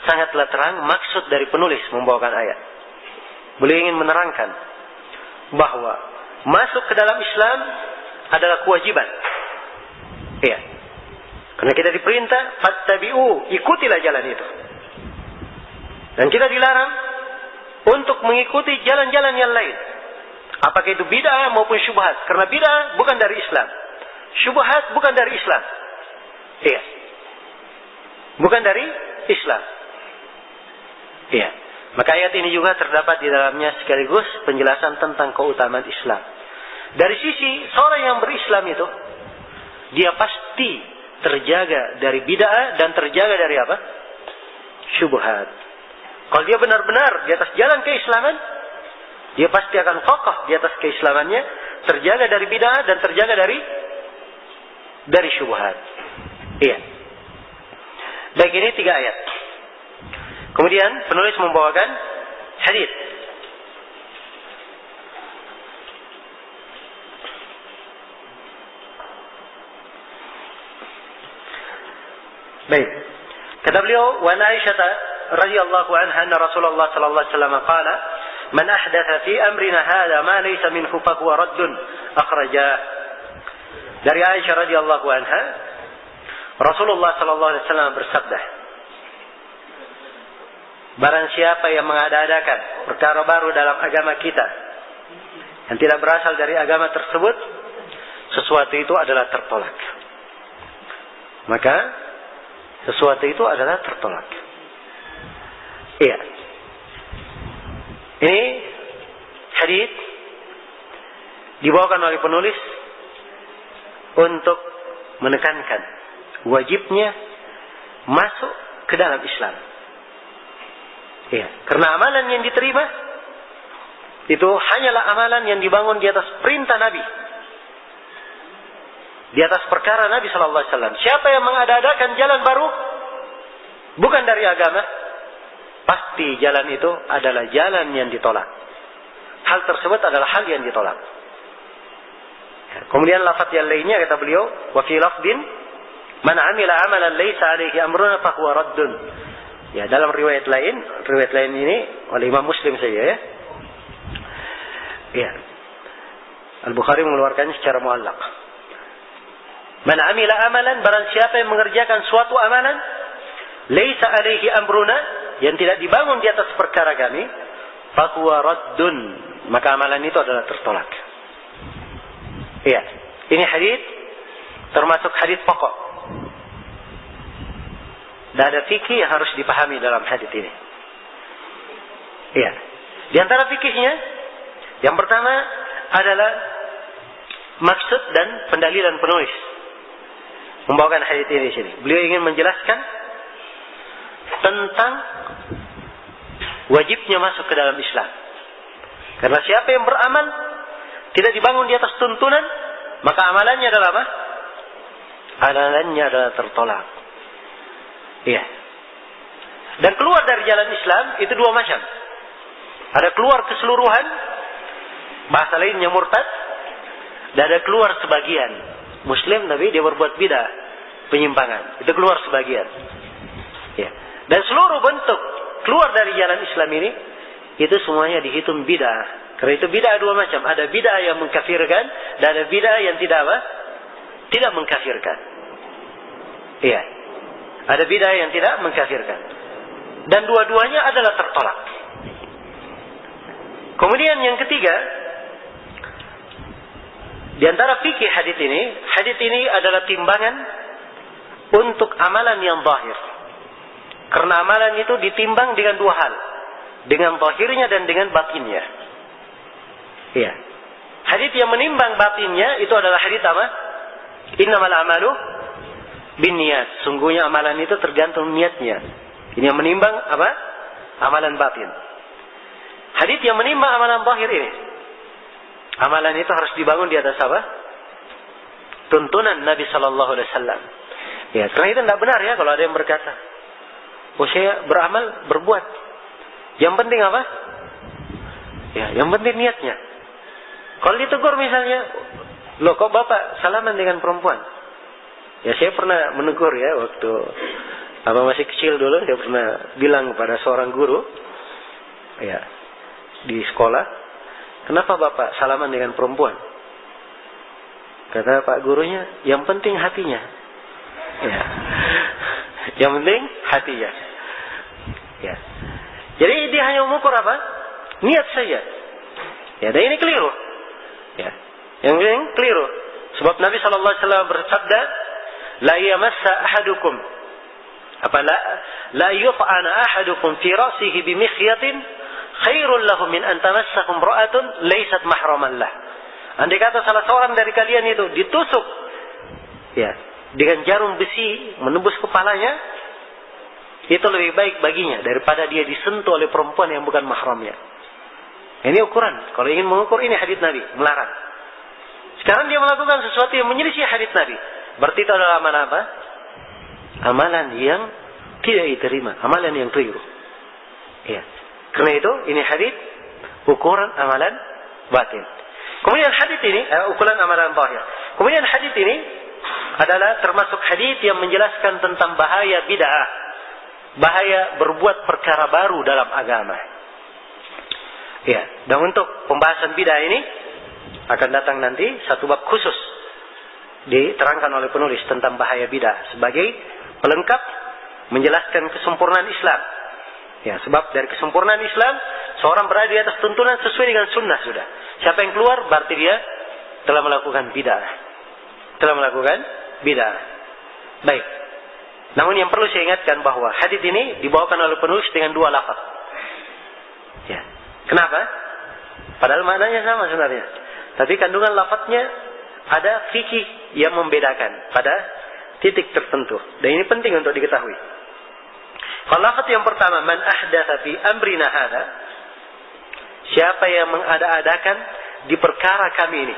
sangatlah terang maksud dari penulis membawakan ayat. Beliau ingin menerangkan bahwa masuk ke dalam Islam adalah kewajiban. Iya. Karena kita diperintah, fattabi'u, ikutilah jalan itu. Dan kita dilarang untuk mengikuti jalan-jalan yang lain. Apakah itu bid'ah maupun syubhat. Karena bid'ah bukan dari Islam. Syubhat bukan dari Islam. Iya. Bukan dari Islam. Iya. Maka ayat ini juga terdapat di dalamnya sekaligus penjelasan tentang keutamaan Islam. Dari sisi seorang yang berislam itu, dia pasti terjaga dari bid'ah dan terjaga dari apa? syubhat. Kalau dia benar-benar di atas jalan keislaman, dia pasti akan kokoh di atas keislamannya, terjaga dari bid'ah dan terjaga dari syubhat. Iya. Baik, ini 3 ayat. Kemudian penulis membawakan hadis. Baik. Kata beliau, "Wa Aisyah radhiyallahu anha anna Rasulullah sallallahu alaihi wasallam qala, man ahdatha fi amrina hadha ma laysa minhu fa huwa raddun." Akhraja. Dari Aisyah radhiyallahu anha, Rasulullah sallallahu alaihi wasallam bersabda, barang siapa yang mengada-adakan perkara baru dalam agama kita yang tidak berasal dari agama tersebut, sesuatu itu adalah tertolak. Maka sesuatu itu adalah tertolak. Iya. Ini hadis dibawakan oleh penulis untuk menekankan wajibnya masuk ke dalam Islam. Iya, karena amalan yang diterima itu hanyalah amalan yang dibangun di atas perintah Nabi, di atas perkara Nabi sallallahu alaihi wasallam. Siapa yang mengada-adakan jalan baru bukan dari agama, pasti jalan itu adalah jalan yang ditolak. Hal tersebut adalah hal yang ditolak. Kemudian lafaz yang lainnya kata beliau, wa fi lafdin man amila amalan laisa alaihi amruna fa huwa raddun. Ya, dalam riwayat lain ini oleh Imam Muslim saja ya. Ya. Al-Bukhari mengeluarkannya secara muallaq. Man amila amalan, barang siapa yang mengerjakan suatu amalan laisa alaihi amruna, yang tidak dibangun di atas perkara kami, fa huwa raddun, maka amalan itu adalah tertolak. Iya. Ini hadis termasuk hadis pokok. Dan ada fikih yang harus dipahami dalam hadis ini. Iya. Di antara fikihnya, yang pertama adalah maksud dan pendalilan penulis membawakan hadis ini di sini. Beliau ingin menjelaskan tentang wajibnya masuk ke dalam Islam. Karena siapa yang beramal tidak dibangun di atas tuntunan, maka amalannya adalah apa? Amalannya adalah tertolak. Iya. Dan keluar dari jalan Islam itu 2 macam. Ada keluar keseluruhan, bahasa lainnya murtad, dan ada keluar sebagian. Muslim Nabi dia berbuat bidah, penyimpangan. Itu keluar sebagian. Ya. Dan seluruh bentuk keluar dari jalan Islam ini, itu semuanya dihitung bidah. Karena itu bidah 2 macam. Ada bidah yang mengkafirkan, dan ada bidah yang tidak apa? Tidak mengkafirkan. Iya. Ada bidah yang tidak mengkafirkan. Dan dua-duanya adalah tertolak. Kemudian yang ketiga, di antara fikih hadis ini adalah timbangan untuk amalan yang zahir. Karena amalan itu ditimbang dengan 2 hal. Dengan zahirnya dan dengan batinnya. Iya. Hadis yang menimbang batinnya itu adalah hadis apa? Innamal a'malu binniyat. Sungguhnya amalan itu tergantung niatnya. Ini yang menimbang apa? Amalan batin. Hadis yang menimbang amalan zahir ini, amalan itu harus dibangun di atas apa? Tuntunan Nabi sallallahu alaihi wasallam. Ya, karena itu tidak benar ya kalau ada yang berkata, "Oh, saya beramal, berbuat. Yang penting apa?" Ya, yang penting niatnya. Kalau ditegur misalnya, "Loh, kok Bapak salaman dengan perempuan?" Ya, saya pernah menegur ya waktu masih kecil dulu, saya pernah bilang kepada seorang guru ya di sekolah, "Kenapa Bapak salaman dengan perempuan?" Kata Pak gurunya, "Yang penting hatinya." Ya. Yang penting hatinya. Ya. Jadi dia hanya mengukur apa? Niat saja. Ya, dan ini keliru. Ya. Yang penting keliru. Sebab Nabi sallallahu alaihi wasallam bersabda, "La yamassa ahadukum la yuf'ana ahadukum fi ra'sihi bi mikhyatin khairul lahu min an tamassahu imra'atun laysat mahraman lah." Andai kata salah seorang dari kalian itu ditusuk ya dengan jarum besi menembus kepalanya, itu lebih baik baginya daripada dia disentuh oleh perempuan yang bukan mahramnya. Ini ukuran. Kalau ingin mengukur, ini hadits Nabi melarang. Sekarang dia melakukan sesuatu yang menyelisih hadits Nabi. Berarti itu adalah amalan apa? Amalan yang tidak diterima, amalan yang keliru. Ya. Karena itu ini hadits ukuran amalan batin. Kemudian hadits ini ukuran amalan zahir. Kemudian hadits ini adalah termasuk hadits yang menjelaskan tentang bahaya bid'ah, bahaya berbuat perkara baru dalam agama. Ya, dan untuk pembahasan bid'ah ini akan datang nanti satu bab khusus diterangkan oleh penulis tentang bahaya bid'ah sebagai pelengkap menjelaskan kesempurnaan Islam. Ya, sebab dari kesempurnaan Islam seorang berada di atas tuntunan sesuai dengan sunnah sudah. Siapa yang keluar berarti dia telah melakukan bid'ah. Telah melakukan bid'ah. Baik. Namun yang perlu saya ingatkan bahwa hadits ini dibawakan oleh penulis dengan dua lafaz. Ya. Kenapa? Padahal maknanya sama sebenarnya. Tapi kandungan lafaznya ada fikih yang membedakan pada titik tertentu. Dan ini penting untuk diketahui. Kalau lafaz yang pertama, man ahdatsa fi amrina hadza, siapa yang mengada-adakan di perkara kami ini.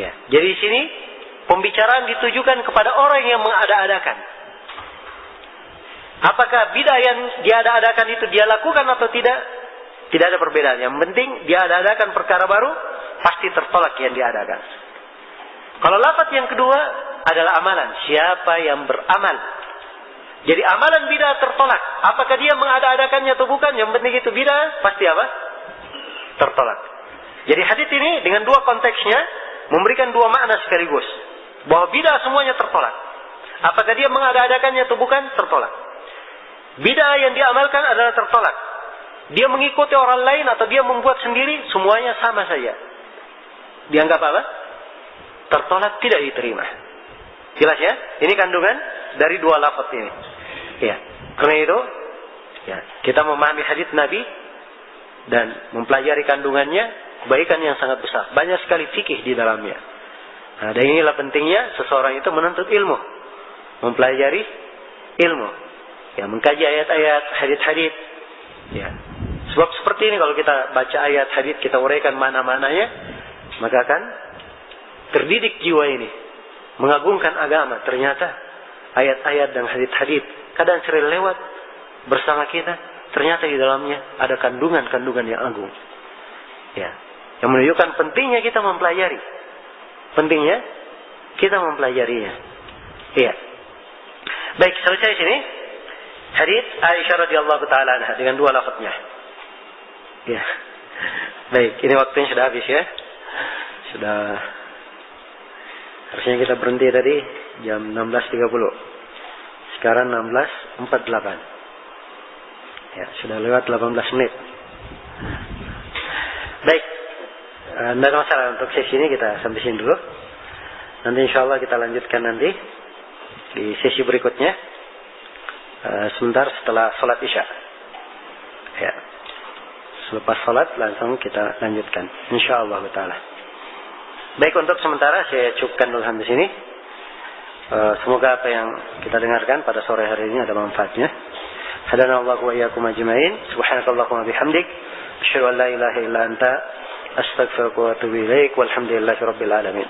Ya. Jadi di sini pembicaraan ditujukan kepada orang yang mengada-adakan. Apakah bid'ah yang diada-adakan itu dia lakukan atau tidak? Tidak ada perbedaan. Yang penting dia ada-adakan perkara baru, pasti tertolak yang diadakan. Kalau lafaz yang kedua adalah amalan. Siapa yang beramal. Jadi amalan bid'ah tertolak. Apakah dia mengada-adakannya atau bukan? Yang penting itu bid'ah, pasti apa? Tertolak. Jadi hadits ini dengan dua konteksnya memberikan dua makna sekaligus. Bahwa bid'ah semuanya tertolak. Apakah dia mengada-adakannya atau bukan? Tertolak. Bid'ah yang diamalkan adalah tertolak. Dia mengikuti orang lain atau dia membuat sendiri, semuanya sama saja. Dianggap apa? Tertolak, tidak diterima. Jelas ya? Ini kandungan dari dua lafaz ini. Ya. Karena itu, ya, kita memahami hadits Nabi dan mempelajari kandungannya, kebaikan yang sangat besar. Banyak sekali fikih di dalamnya. Nah, dan inilah pentingnya seseorang itu menuntut ilmu, mempelajari ilmu, ya, mengkaji ayat-ayat, hadits-hadits. Ya. Sebab seperti ini kalau kita baca ayat hadits, kita uraikan mana-mananya, maka akan terdidik jiwa ini, mengagungkan agama. Ternyata ayat-ayat dan hadits-hadits kadang sering lewat bersama kita, ternyata di dalamnya ada kandungan-kandungan yang agung. Ya, yang menunjukkan pentingnya kita mempelajari. Pentingnya kita mempelajarinya. Iya. Baik, selesai sini. Hadits Aisyah radhiyallahu taala anha dengan dua lafaznya. Ya. Baik, ini waktunya sudah habis ya. Sudah. Harusnya kita berhenti tadi jam 16.30. Sekarang 16.48. Ya, sudah lewat 18 menit. Baik. Tidak ada masalah untuk sesi ini, kita sampai sini dulu. Nanti insya Allah kita lanjutkan nanti di sesi berikutnya. Sebentar setelah sholat isya. Ya. Selepas sholat langsung kita lanjutkan. InsyaAllah ta'ala. Baik, untuk sementara saya cukupkan dulu sampai sini. Semoga apa yang kita dengarkan pada sore hari ini ada manfaatnya. Hadanallahu wa iyyakum ajma'in. Subhanakallahumma bihamdik. Asyhadu an la ilaha illa anta. Astaghfiruka wa atubu ilaik. Walhamdulillahi rabbil alamin.